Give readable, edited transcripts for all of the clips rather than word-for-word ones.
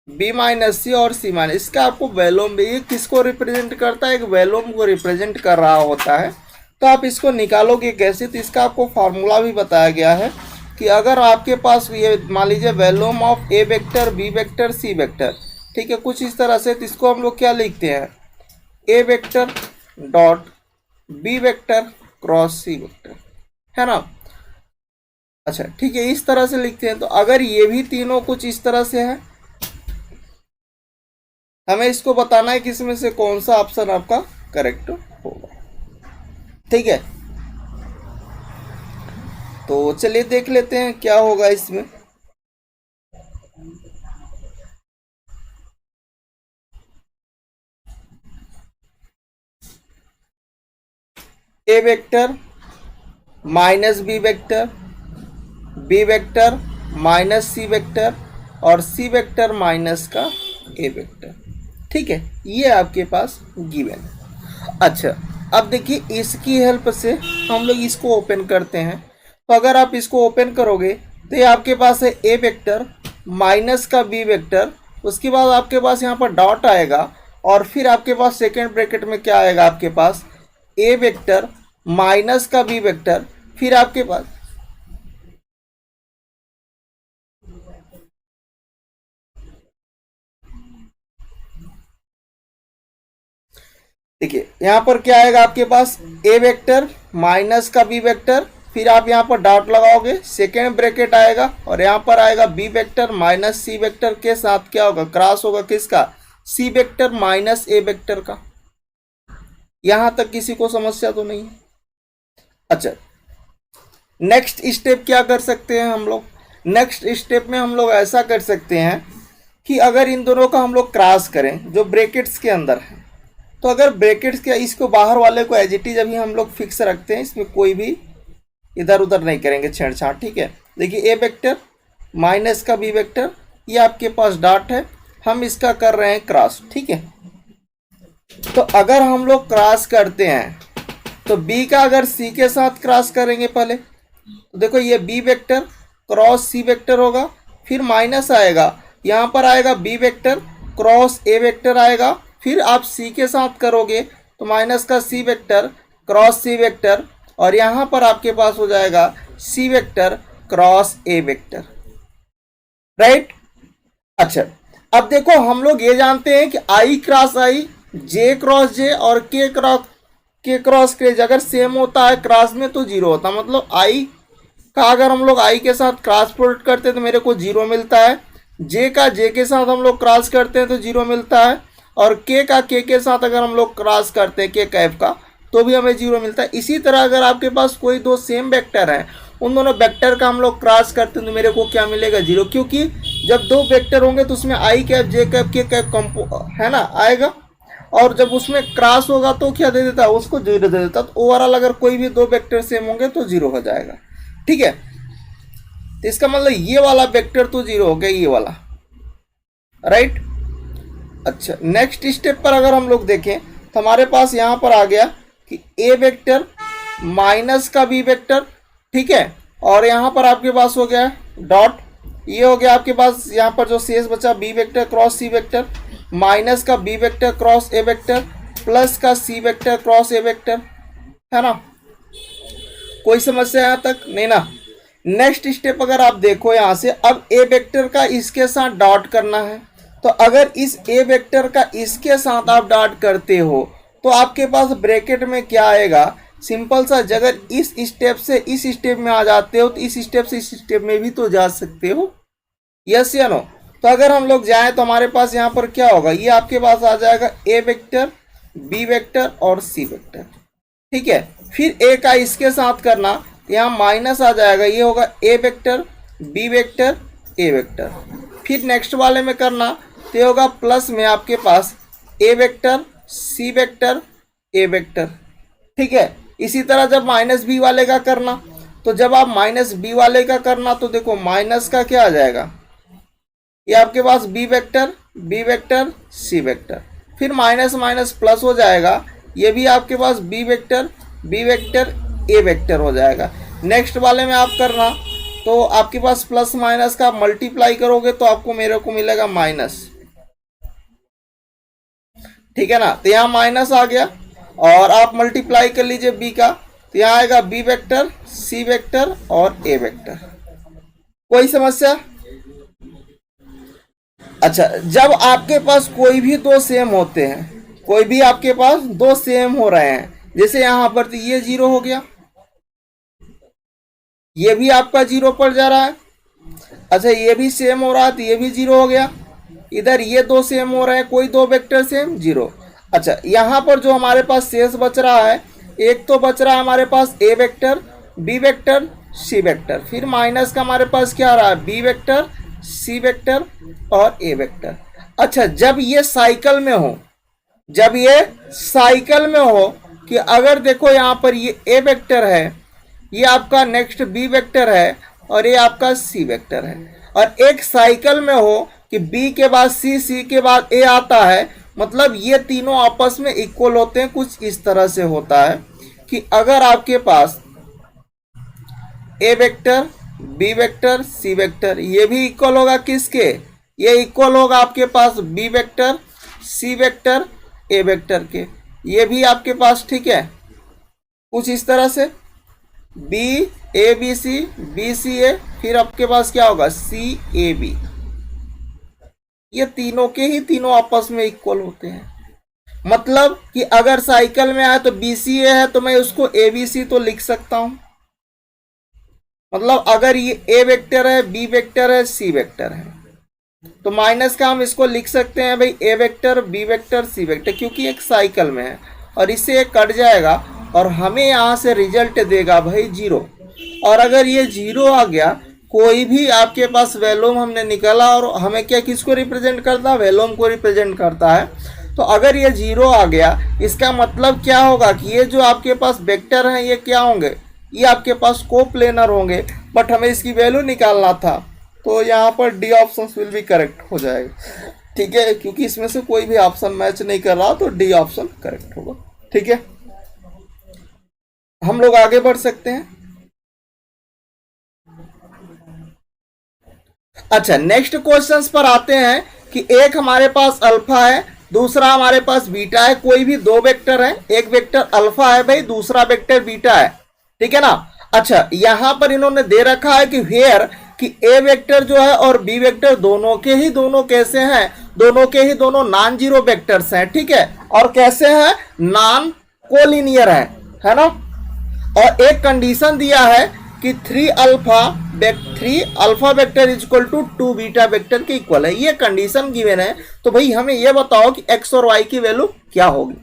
B minus सी और सी minus, इसका आपको वैल्यूम भी, ये किसको रिप्रेजेंट करता है, एक वैल्यूम को रिप्रेजेंट कर रहा होता है। तो आप इसको निकालोगे कैसे, तो इसका आपको फार्मूला भी बताया गया है कि अगर आपके पास ये मान लीजिए volume of A vector, B vector, C vector, ठीक है, कुछ इस तरह से, तो इसको हम लोग क्या लिखते हैं, A vector dot B vector cross C vector, है ना। अच्छा ठीक है, इस तरह से लिखते हैं। तो अगर ये भी तीनों कुछ इस तरह से है, हमें इसको बताना है कि इसमें से कौन सा ऑप्शन आपका करेक्ट होगा, ठीक है। तो चलिए देख लेते हैं क्या होगा इसमें। A vector minus B vector, B vector minus C vector और सी वेक्टर माइनस का ए वेक्टर, ठीक है, ये आपके पास गिवन है। अच्छा अब देखिए इसकी हेल्प से हम लोग इसको ओपन करते हैं। तो अगर आप इसको ओपन करोगे तो ये आपके पास है ए वेक्टर माइनस का बी वेक्टर, उसके बाद आपके पास यहाँ पर डॉट आएगा और फिर आपके पास सेकेंड ब्रैकेट में क्या आएगा, आपके पास ए वेक्टर माइनस का बी वेक्टर, फिर आपके पास देखिए यहाँ पर क्या आएगा, आपके पास ए वेक्टर माइनस का बी वेक्टर, फिर आप यहाँ पर डॉट लगाओगे, सेकेंड ब्रैकेट आएगा और यहाँ पर आएगा B vector minus C vector के साथ क्या होगा, क्रॉस होगा किसका, सी वेक्टर माइनस ए वेक्टर का। यहाँ तक किसी को समस्या तो नहीं है। अच्छा नेक्स्ट स्टेप क्या कर सकते हैं हम लोग, नेक्स्ट स्टेप में हम लोग ऐसा कर सकते हैं कि अगर इन दोनों का हम लोग क्रॉस करें जो ब्रैकेट्स के अंदर है, तो अगर ब्रैकेट्स के इसको बाहर वाले को एज इट इज अभी हम लोग फिक्स रखते हैं, इसमें कोई भी इधर उधर नहीं करेंगे छेड़छाड़, ठीक है। देखिए ए वेक्टर माइनस का बी वेक्टर, ये आपके पास डॉट है, हम इसका कर रहे हैं क्रॉस, ठीक है। तो अगर हम लोग क्रॉस करते हैं तो बी का अगर सी के साथ क्रॉस करेंगे पहले, तो देखो ये B vector cross C vector होगा, फिर माइनस आएगा, यहाँ पर आएगा B vector cross A vector आएगा, फिर आप सी के साथ करोगे तो माइनस का C vector cross C vector, और यहाँ पर आपके पास हो जाएगा C vector cross A vector, right. अच्छा अब देखो हम लोग ये जानते हैं कि आई क्रॉस आई, जे क्रॉस जे और के क्रॉस के अगर सेम होता है क्रॉस में तो जीरो होता है, मतलब आई का अगर हम लोग आई के साथ क्रॉस प्रोडक्ट करते हैं तो मेरे को जीरो मिलता है, जे का जे के साथ हम लोग क्रॉस करते हैं तो जीरो मिलता है, और के का के साथ अगर हम लोग क्रॉस करते हैं के कैफ का तो भी हमें जीरो मिलता है। इसी तरह अगर आपके पास कोई दो सेम वेक्टर हैं, उन दोनों वेक्टर का हम लोग क्रॉस करते हैं तो मेरे को क्या मिलेगा, जीरो, क्योंकि जब दो वेक्टर होंगे तो उसमें आई कैफ जे कैफ के कैफ कंपो है ना आएगा, और जब उसमें क्रॉस होगा तो क्या दे देता है, उसको जीरो दे देता। तो ओवरऑल अगर कोई भी दो वेक्टर सेम होंगे तो जीरो हो जाएगा, ठीक है। तो इसका मतलब ये वाला वेक्टर तो जीरो हो गया, ये वाला, राइट। अच्छा नेक्स्ट स्टेप पर अगर हम लोग देखें तो हमारे पास यहाँ पर आ गया कि ए वेक्टर माइनस का बी वेक्टर, ठीक है, और यहाँ पर आपके पास हो गया डॉट, ये हो गया आपके पास यहाँ पर जो शेष बचा B vector cross C vector, minus का B vector cross A vector, plus का C vector cross A vector, है ना। कोई समस्या यहाँ तक नहीं ना। नेक्स्ट स्टेप अगर आप देखो यहाँ से, अब ए वेक्टर का इसके साथ डॉट करना है, तो अगर इस ए वेक्टर का इसके साथ आप डॉट करते हो तो आपके पास ब्रैकेट में क्या आएगा, सिंपल सा, अगर इस स्टेप से इस स्टेप में आ जाते हो तो इस स्टेप से इस स्टेप में भी तो जा सकते हो, यस या नो। तो अगर हम लोग जाएं तो हमारे पास यहाँ पर क्या होगा, ये आपके पास आ जाएगा ए वेक्टर बी वेक्टर और सी वेक्टर, ठीक है। फिर ए का इसके साथ करना, यहाँ माइनस आ जाएगा, ये होगा A vector B vector A vector, फिर नेक्स्ट वाले में करना तो ये होगा प्लस में आपके पास A vector C vector A vector, ठीक है। इसी तरह जब माइनस बी वाले का करना, तो जब आप माइनस बी वाले का करना तो देखो माइनस का क्या आ जाएगा, ये आपके पास बी वेक्टर सी वेक्टर, फिर माइनस माइनस प्लस हो जाएगा, ये भी आपके पास बी वेक्टर ए वेक्टर हो जाएगा। नेक्स्ट वाले में आप करना तो आपके पास प्लस माइनस का मल्टीप्लाई करोगे तो आपको मेरे को मिलेगा माइनस, ठीक है ना। तो यहाँ माइनस आ गया और आप मल्टीप्लाई कर लीजिए बी का, तो यहाँ आएगा बी वेक्टर, सी वेक्टर और ए वेक्टर। कोई समस्या? अच्छा, जब आपके पास कोई भी दो सेम होते हैं, कोई भी आपके पास दो सेम हो रहे हैं, जैसे यहां पर तो ये 0 हो गया, ये भी आपका 0 पर जा रहा है। अच्छा, ये भी सेम हो रहा है तो ये भी 0 हो गया। इधर ये दो सेम हो रहे हैं, कोई दो वेक्टर सेम, 0। अच्छा, यहां पर जो हमारे पास शेष बच रहा है, एक तो बच रहा है हमारे पास A vector, B vector, C vector, फिर माइनस का हमारे पास क्या आ रहा है, बी वेक्टर, सी वेक्टर और ए वेक्टर। अच्छा, जब ये साइकिल में हो, जब ये साइकिल में हो कि अगर देखो यहां पर ये ए वेक्टर है, ये आपका नेक्स्ट बी वेक्टर है और ये आपका सी वेक्टर है, और एक साइकिल में हो कि बी के बाद सी, सी के बाद ए आता है, मतलब ये तीनों आपस में इक्वल होते हैं। कुछ इस तरह से होता है कि अगर आपके पास A vector, B vector, C vector, ये भी इक्वल होगा किसके, ये इक्वल होगा आपके पास B vector, C vector, A vector के, ये भी आपके पास, ठीक है। कुछ इस तरह से B A B C, B C A, फिर आपके पास क्या होगा, सी ए बी, ये तीनों के ही तीनों आपस में इक्वल होते हैं। मतलब कि अगर साइकिल में आए तो बी सी ए है तो मैं उसको ए बी सी तो लिख सकता हूं। मतलब अगर ये ए वेक्टर है, बी वेक्टर है, सी वेक्टर है, तो माइनस का हम इसको लिख सकते हैं भाई ए vector, B vector, C vector, क्योंकि एक साइकिल में है, और इससे एक कट जाएगा और हमें यहाँ से रिजल्ट देगा भाई 0। और अगर ये 0 आ गया, कोई भी आपके पास वैल्यूम हमने निकाला और हमें क्या, किसको रिप्रेजेंट करता है, वैल्यूम को रिप्रेजेंट करता है। तो अगर ये 0 आ गया, इसका मतलब क्या होगा कि ये जो आपके पास वेक्टर हैं ये क्या होंगे, ये आपके पास कोप्लेनर होंगे, बट हमें इसकी वैल्यू निकालना था, तो यहाँ पर D option will be correct हो जाएगा, ठीक है, क्योंकि इसमें से कोई भी ऑप्शन मैच नहीं कर रहा, तो डी ऑप्शन करेक्ट होगा, ठीक है। हम लोग आगे बढ़ सकते हैं। अच्छा, नेक्स्ट क्वेश्चंस पर आते हैं कि एक हमारे पास अल्फा है, दूसरा हमारे पास बीटा है, कोई भी दो वेक्टर है, एक वेक्टर अल्फा है भाई, दूसरा वेक्टर बीटा है, ठीक है ना। अच्छा, यहां पर इन्होंने दे रखा है कि वेयर कि ए वेक्टर जो है और बी वेक्टर दोनों के ही दोनों कैसे हैं, दोनों के ही दोनों नॉन जीरो वेक्टर्स हैं, ठीक है, और कैसे हैं, नॉन कोलिनियर है ना। और एक कंडीशन दिया है कि 3 alpha vector is equal to 2 beta vector के इक्वल है, ये कंडीशन गिवन है। तो भाई हमें ये बताओ कि एक्स और वाई की वैल्यू क्या होगी,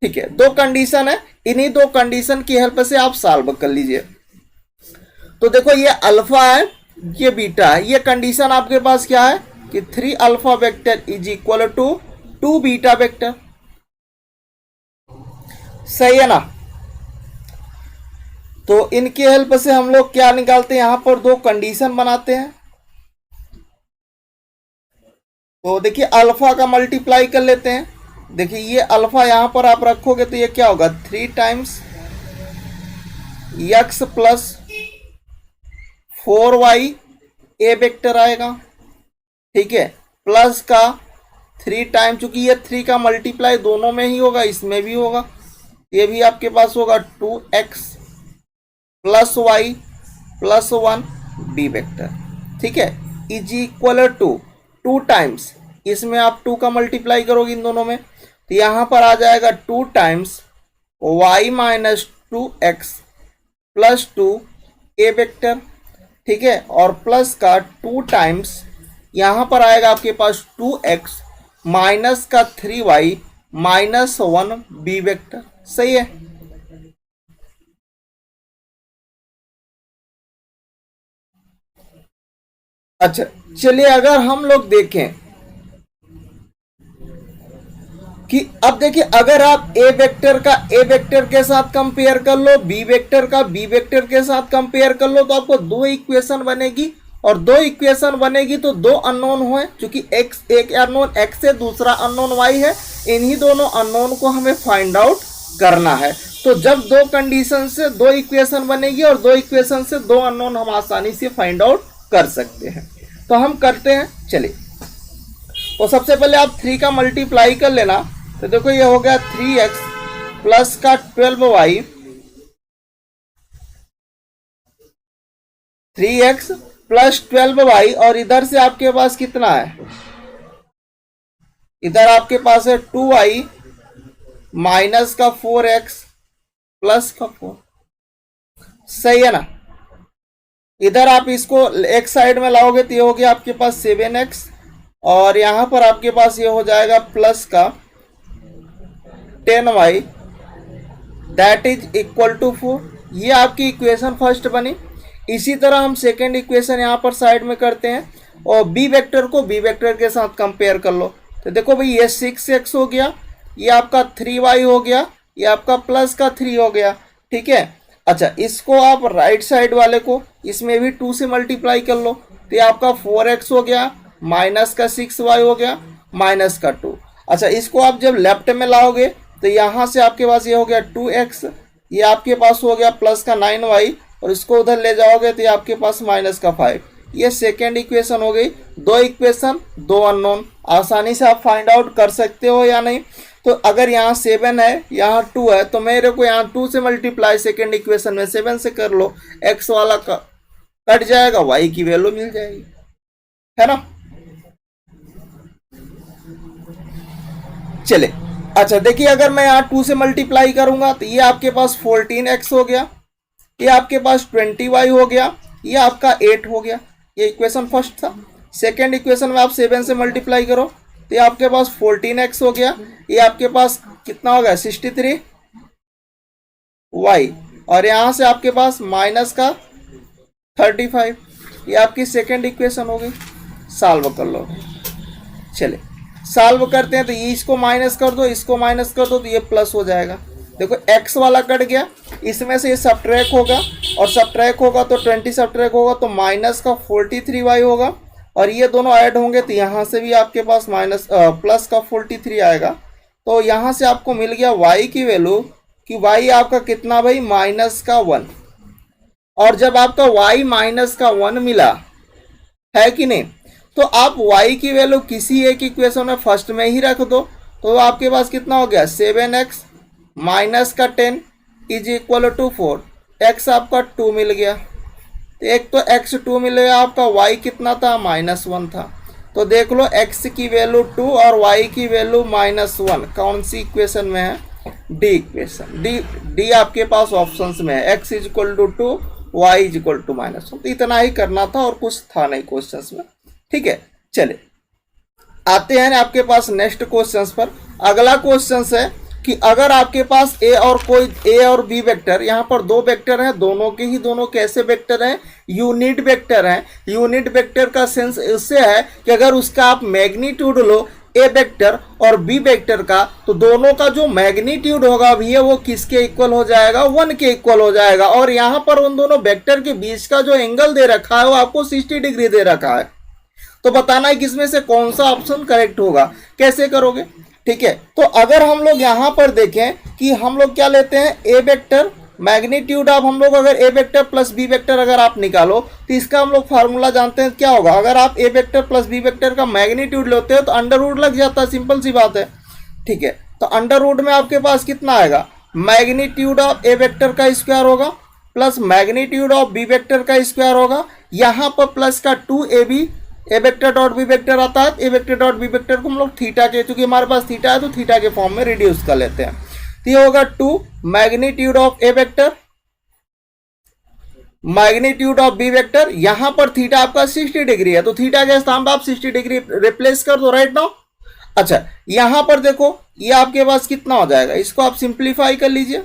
ठीक है। दो कंडीशन है, इन्हीं दो कंडीशन की हेल्प से आप सॉल्व कर लीजिए। तो देखो, ये अल्फा है, ये बीटा है, ये कंडीशन आपके पास क्या है कि 3 alpha vector is equal to 2 beta vector, सही है ना। तो इनकी हेल्प से हम लोग क्या निकालते हैं, यहां पर दो कंडीशन बनाते हैं। तो देखिए, अल्फा का मल्टीप्लाई कर लेते हैं। देखिए, ये अल्फा यहां पर आप रखोगे तो ये क्या होगा, 3 टाइम्स एक्स प्लस 4y ए वेक्टर आएगा, ठीक है, प्लस का 3 टाइम, चूंकि ये 3 का मल्टीप्लाई दोनों में ही होगा, इसमें भी होगा, ये भी आपके पास होगा 2x plus Y plus 1 B vector, ठीक है, इज इक्वल टू 2 टाइम्स, इसमें आप 2 का मल्टीप्लाई करोगे इन दोनों में, तो यहां पर आ जाएगा 2 times y minus 2x plus 2 ए वेक्टर, ठीक है, और प्लस का 2 टाइम्स यहां पर आएगा आपके पास 2x माइनस का 3y माइनस 1 बी वेक्टर, सही है। अच्छा, चलिए अगर हम लोग देखें कि अब देखिए, अगर आप ए वेक्टर का ए वेक्टर के साथ कंपेयर कर लो, बी वेक्टर का बी वेक्टर के साथ कंपेयर कर लो, तो आपको दो इक्वेशन बनेगी, और दो इक्वेशन बनेगी तो दो अननोन हुए, क्योंकि एक्स, एक अननोन एक्स है, दूसरा अननोन वाई है, इन्हीं दोनों अननोन को हमें फाइंड आउट करना है। तो जब दो कंडीशन से दो इक्वेशन बनेगी और दो इक्वेशन से दो अननोन हम आसानी से फाइंड आउट कर सकते हैं, तो हम करते हैं। चलिए, तो सबसे पहले आप 3 का मल्टीप्लाई कर लेना, तो देखो ये हो गया 3x प्लस का 12y, 3x प्लस 12y, और इधर से आपके पास कितना है, इधर आपके पास है 2y माइनस का 4x प्लस का 4। सही है ना। इधर आप इसको एक साइड में लाओगे तो ये हो गया आपके पास 7x, और यहां पर आपके पास ये हो जाएगा प्लस का 10y that is equal to 4। ये आपकी इक्वेशन फर्स्ट बनी। इसी तरह हम सेकेंड इक्वेशन यहाँ पर साइड में करते हैं और बी वेक्टर को बी वेक्टर के साथ कंपेयर कर लो। तो देखो भाई ये 6x हो गया, ये आपका 3y हो गया, ये आपका प्लस का 3 हो गया। ठीक है। अच्छा, इसको आप राइट साइड वाले को इसमें भी 2 से मल्टीप्लाई कर लो, तो ये आपका 4x हो गया माइनस का 6y हो गया माइनस का 2। अच्छा, इसको आप जब लेफ्ट में लाओगे तो यहाँ से आपके पास ये हो गया 2x, ये आपके पास हो गया प्लस का 9y, और इसको उधर ले जाओगे तो ये आपके पास माइनस का 5। ये सेकेंड इक्वेशन हो गई। 2 इक्वेशन 2 अननोन, आसानी से आप फाइंड आउट कर सकते हो या नहीं। तो अगर यहाँ 7 है, यहाँ 2 है, तो मेरे को यहाँ 2 से मल्टीप्लाई सेकेंड इक्वेशन में 7 से कर लो, x वाला कट जाएगा, y की वैल्यू मिल जाएगी, है ना। चले, अच्छा देखिए, अगर मैं यहाँ 2 से मल्टीप्लाई करूंगा तो ये आपके पास 14x हो गया, ये आपके पास 20y हो गया, ये आपका 8 हो गया। ये इक्वेशन फर्स्ट था। सेकेंड इक्वेशन में आप 7 से मल्टीप्लाई करो तो ये आपके पास 14x हो गया, ये आपके पास कितना हो गया 63y, और यहां से आपके पास माइनस का 35। ये आपकी सेकेंड इक्वेशन हो गई। सॉल्व कर लो। चले सॉल्व करते हैं, तो ये इसको माइनस कर दो, इसको माइनस कर दो, तो ये प्लस हो जाएगा। देखो x वाला कट गया, इसमें से ये सब्ट्रैक होगा, और सब्ट्रैक होगा तो 20 सब्ट्रैक होगा तो माइनस का 43y होगा, और ये दोनों ऐड होंगे तो यहाँ से भी आपके पास माइनस प्लस का 43 आएगा। तो यहाँ से आपको मिल गया y की वैल्यू कि y आपका कितना भाई माइनस का 1। और जब आपका y माइनस का 1 मिला है कि नहीं, तो आप y की वैल्यू किसी एक इक्वेशन में फर्स्ट में ही रख दो, तो आपके पास कितना हो गया 7x माइनस का 10 इज इक्वल टू 4। x आपका 2 मिल गया, तो एक तो x 2 मिलेगा, आपका y कितना था -1 था। तो देख लो x की वैल्यू 2 और y की वैल्यू -1 कौन सी इक्वेशन में है, डी इक्वेशन। डी आपके पास ऑप्शंस में है, x is equal to 2 y is equal to -1। तो इतना ही करना था और कुछ था नहीं क्वेश्चंस में। ठीक है, चले आते हैं आपके पास नेक्स्ट क्वेश्चंस पर। अगला क्वेश्चन है कि अगर आपके पास ए और बी वेक्टर, यहाँ पर 2 वेक्टर हैं, दोनों के ही दोनों कैसे वेक्टर हैं, यूनिट वेक्टर हैं। यूनिट वेक्टर का सेंस इससे है कि अगर उसका आप मैग्नीट्यूड लो ए वेक्टर और बी वेक्टर का, तो दोनों का जो मैग्नीट्यूड होगा भैया वो किसके इक्वल हो जाएगा, 1 के इक्वल हो जाएगा। और यहाँ पर उन दोनों वेक्टर के बीच का जो एंगल दे रखा है वो आपको 60 डिग्री दे रखा है। तो बताना है किसमें से कौन सा ऑप्शन करेक्ट होगा, कैसे करोगे। ठीक है, तो अगर हम लोग यहाँ पर देखें कि हम लोग क्या लेते हैं, ए वेक्टर मैग्नीट्यूड ऑफ, हम लोग अगर A vector plus B vector अगर आप निकालो तो इसका हम लोग फार्मूला जानते हैं क्या होगा। अगर आप A vector plus B vector का मैग्नीट्यूड लेते हो तो अंडर रूट लग जाता है, सिंपल सी बात है। ठीक है, तो अंडर रूट में आपके पास कितना आएगा, मैग्नीट्यूड ऑफ ए वेक्टर का स्क्वायर होगा plus magnitude of B vector का स्क्वायर होगा। यहाँ पर प्लस का 2ab A vector dot B vector आता है, A vector dot B vector को हम लोग थीटा के, चूंकि हमारे पास थीटा है तो थीटा के फॉर्म में रिड्यूस कर लेते हैं। तो ये होगा 2 magnitude of A vector magnitude of B vector. यहां पर थीटा आपका 60 डिग्री है, तो थीटा के स्थान पर आप 60 डिग्री रिप्लेस कर दो राइट नाउ। अच्छा, यहां पर देखो ये आपके पास कितना हो जाएगा, इसको आप सिंप्लीफाई कर लीजिए।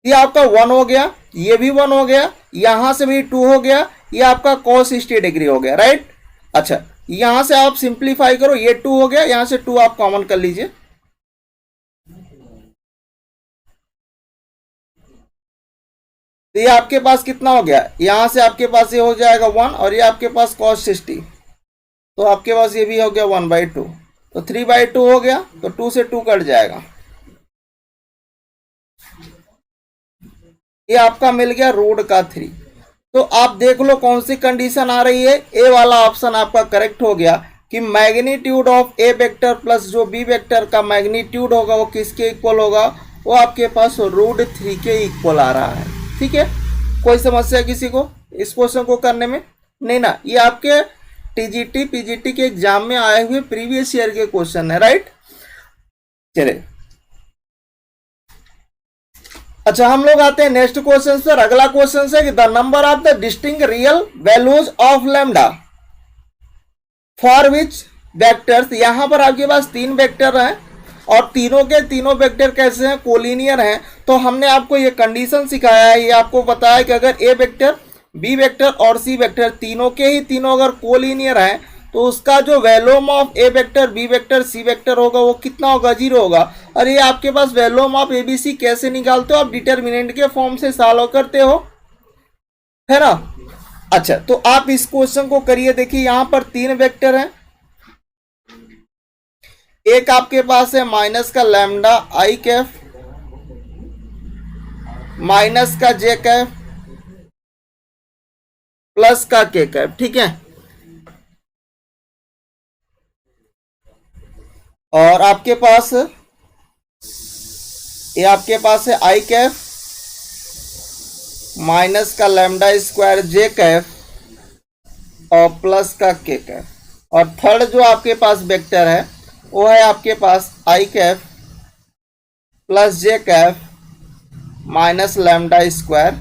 ये आपका 1 हो गया, ये भी 1 हो गया, यहां से भी 2 हो गया, ये आपका cos 60 डिग्री हो गया राइट। अच्छा, यहां से आप सिंप्लीफाई करो, ये 2 हो गया, यहां से 2 आप कॉमन कर लीजिए। तो ये आपके पास कितना हो गया, यहां से आपके पास ये हो जाएगा 1 और ये आपके पास cos 60, तो आपके पास ये भी हो गया 1/2, तो 3/2 हो गया, तो 2 से 2 कट जाएगा। ये आपका मिल गया रूट का 3। तो आप देख लो कौन सी कंडीशन आ रही है, ए वाला ऑप्शन आपका करेक्ट हो गया कि magnitude of A vector plus जो बी वेक्टर का मैग्नीट्यूड होगा वो किसके इक्वल होगा, वो आपके पास √3 के इक्वल आ रहा है। ठीक है, कोई समस्या किसी को इस क्वेश्चन को करने में? नहीं ना, ये आपके टीजीटी पीजीटी के एग्जाम में आए हुए प्रीवियस ईयर के क्वेश्चन है, राइट। चलिए अच्छा, हम लोग आते हैं नेक्स्ट क्वेश्चन पर। अगला क्वेश्चन है कि the number of the distinct real values of lambda for which vectors, यहां पर आपके पास 3 वेक्टर हैं और तीनों के तीनों वेक्टर कैसे हैं, कोलिनियर हैं। तो हमने आपको ये कंडीशन सिखाया है, ये आपको बताया कि अगर ए वेक्टर बी वेक्टर और सी वेक्टर तीनों के ही तीनों अगर कोलिनियर हैं तो उसका जो volume of A vector B vector C vector होगा वो कितना होगा, 0 होगा। और ये आपके पास वैल्यूम ऑफ एबीसी कैसे निकालते हो, आप डिटर्मिनेंट के फॉर्म से सॉल्व करते हो, है ना। अच्छा, तो आप इस क्वेश्चन को करिए। देखिए यहां पर 3 वेक्टर हैं, एक आपके पास है माइनस का लैम्डा आई कैफ, माइनस का जे कैफ, प्लस का के कैफ। ठीक है, और आपके पास ये आपके पास है आई कैफ माइनस का लैम्डा स्क्वायर जे कैफ और प्लस का के कैफ। और थर्ड जो आपके पास वेक्टर है वो है आपके पास आई कैफ प्लस जे कैफ माइनस लैम्डा स्क्वायर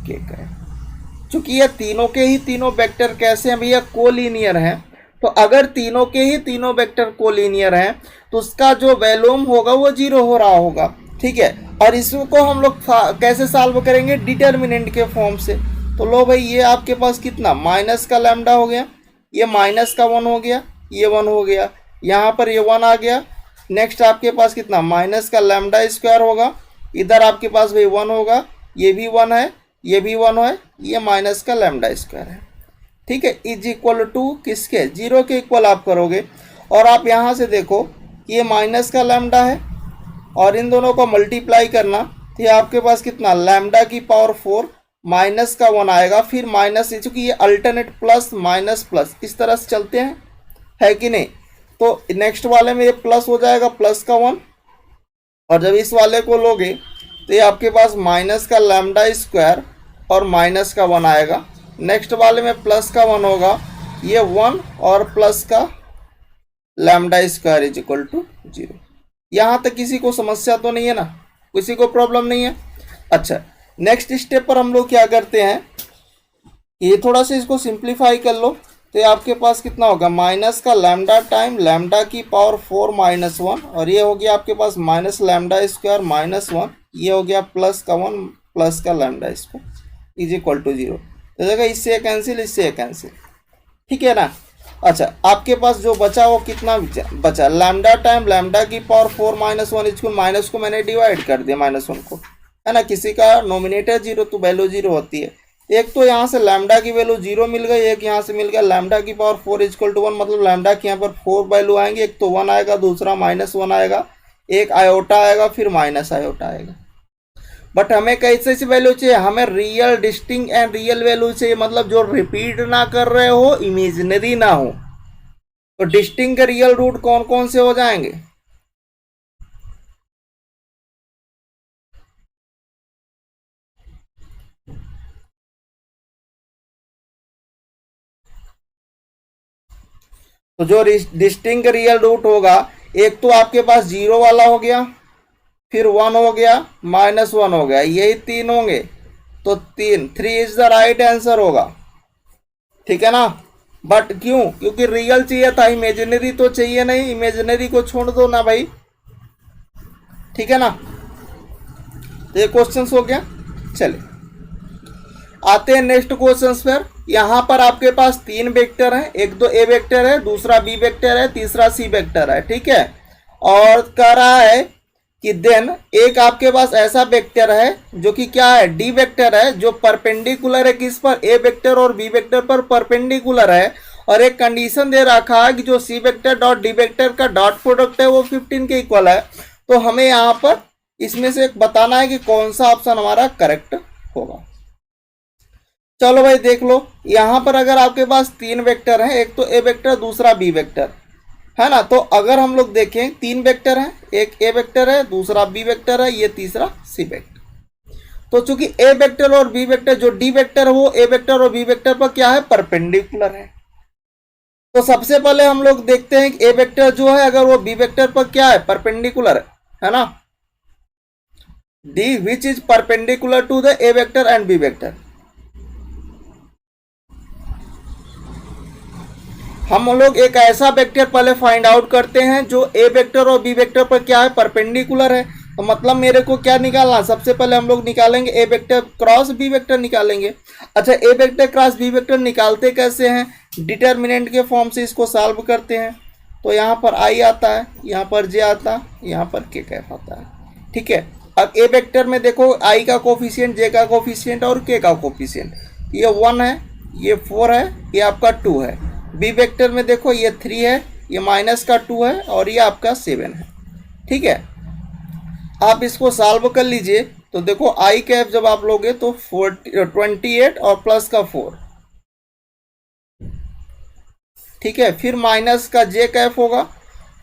के कैफ। चूंकि ये तीनों के ही तीनों वेक्टर कैसे हैं भैया, कोलिनियर हैं। तो अगर तीनों के ही तीनों वेक्टर कोलिनियर हैं तो उसका जो वैल्यूम होगा वो 0 हो रहा होगा। ठीक है, और इसको हम लोग कैसे सॉल्व करेंगे, डिटर्मिनेंट के फॉर्म से। तो लो भाई, ये आपके पास कितना माइनस का लैम्डा हो गया, ये माइनस का 1 हो गया, ये 1 हो गया, यहाँ पर ये 1 आ गया। नेक्स्ट आपके पास कितना माइनस का लैम्डा स्क्वायर होगा, इधर आपके पास भाई 1 होगा, ये भी 1 है, ये भी 1 है, ये माइनस का लैम्डा स्क्वायर है। ठीक है, इज इक्वल टू किसके, 0 के इक्वल आप करोगे। और आप यहाँ से देखो ये माइनस का लैम्डा है और इन दोनों को मल्टीप्लाई करना, तो ये आपके पास कितना लैम्डा की पावर 4 माइनस का 1 आएगा, फिर माइनस, चूंकि ये अल्टरनेट प्लस माइनस प्लस इस तरह से चलते हैं, है कि नहीं। तो नेक्स्ट वाले में ये प्लस हो जाएगा, प्लस का 1, और जब इस वाले को लोगे तो ये आपके पास माइनस का लैम्डा स्क्वायर और माइनस का 1 आएगा। नेक्स्ट वाले में प्लस का 1 होगा, ये 1 और प्लस का lambda square is equal to 0। यहाँ तक किसी को समस्या तो नहीं है ना, किसी को प्रॉब्लम नहीं है। अच्छा, नेक्स्ट स्टेप पर हम लोग क्या करते हैं, ये थोड़ा सा इसको सिंप्लीफाई कर लो। तो ये आपके पास कितना होगा माइनस का लैम्डा टाइम लैम्डा की पावर 4 माइनस 1, और ये हो गया आपके पास माइनस लैम्डा स्क्वायर माइनस 1, ये हो गया प्लस का 1 प्लस का lambda square is equal to 0। तो देखा, इससे कैंसिल, इससे कैंसिल। ठीक है ना। अच्छा, आपके पास जो बचा वो कितना बचा, लैम्डा टाइम लैम्डा की पावर 4 माइनस 1, इसको माइनस को मैंने डिवाइड कर दिया माइनस 1 को, है ना। किसी का नोमिनेटर 0 तो वैल्यू 0 होती है। एक तो यहाँ से लैम्डा की वैल्यू 0 मिल गई, एक यहाँ से मिल गया लैम्डा की पावर 4 इक्वल टू 1, मतलब लैम्डा की यहाँ पर 4 वैल्यू आएंगे, एक तो 1 आएगा, दूसरा माइनस 1 आएगा, एक आयोटा आएगा, फिर माइनस आयोटा आएगा। बट हमें कैसे सी वैल्यू चाहिए, हमें real distinct and real value चाहिए, मतलब जो रिपीट ना कर रहे हो, इमेजिनरी ना हो। तो डिस्टिंक्ट के रियल रूट कौन कौन से हो जाएंगे, तो जो डिस्टिंक्ट रियल रूट होगा, एक तो आपके पास 0 वाला हो गया, फिर 1 हो गया, माइनस 1 हो गया, यही 3 होंगे। तो 3 इज द राइट आंसर होगा। ठीक है ना। बट क्यों, क्योंकि रियल चाहिए था, इमेजिनरी तो चाहिए नहीं, इमेजिनरी को छोड़ दो ना भाई। ठीक है ना। तो ये क्वेश्चन हो गया। चलिए आते हैं नेक्स्ट क्वेश्चन पर। यहाँ पर आपके पास 3 वेक्टर हैं, एक तो ए वेक्टर है, दूसरा बी वेक्टर है, तीसरा सी वेक्टर है। ठीक है, और कह रहा है कि देन एक आपके पास ऐसा वेक्टर है जो कि क्या है, डी वेक्टर है, जो परपेंडिकुलर है किस पर, ए वेक्टर और बी वेक्टर पर परपेंडिकुलर है। और एक कंडीशन दे रखा है कि जो C vector dot D vector का डॉट प्रोडक्ट है वो 15 के इक्वल है। तो हमें यहाँ पर इसमें से बताना है कि कौन सा ऑप्शन हमारा करेक्ट होगा। चलो भाई देख लो, यहाँ पर अगर आपके पास 3 वेक्टर हैं, एक तो ए वेक्टर, दूसरा बी वेक्टर, है ना। तो अगर हम लोग देखें 3 वेक्टर हैं, एक ए वेक्टर है, दूसरा बी वेक्टर है, ये तीसरा सी वेक्टर। तो चूंकि ए वेक्टर और बी वेक्टर, जो डी वेक्टर है वो ए वेक्टर और बी वेक्टर पर क्या है, परपेंडिकुलर है। तो सबसे पहले हम लोग देखते हैं कि ए वेक्टर जो है अगर वो बी वेक्टर पर क्या है, परपेंडिकुलर है ना, D which is perpendicular to the A vector and B vector. हम लोग एक ऐसा वेक्टर पहले फाइंड आउट करते हैं जो ए वेक्टर और बी वेक्टर पर क्या है, परपेंडिकुलर है। तो मतलब मेरे को क्या निकालना, सबसे पहले हम लोग निकालेंगे ए वेक्टर क्रॉस बी वेक्टर निकालेंगे। अच्छा, ए वेक्टर क्रॉस बी वेक्टर निकालते कैसे हैं, डिटर्मिनेंट के फॉर्म से इसको सॉल्व करते हैं। तो यहाँ पर आई आता है, यहाँ पर जे आता है, यहाँ पर के कैफ आता है। ठीक है, अब ए वेक्टर में देखो आई का कोफिशिएंट, जे का कोफिशिएंट और के का कोफिशिएंट, ये 1 है, ये 4 है, ये आपका 2 है। बी वेक्टर में देखो ये 3 है, ये माइनस का 2 है और ये आपका 7 है। ठीक है, आप इसको सॉल्व कर लीजिए। तो देखो आई कैफ जब आप लोगे तो 28 और प्लस का 4, ठीक है, फिर माइनस का जे कैफ होगा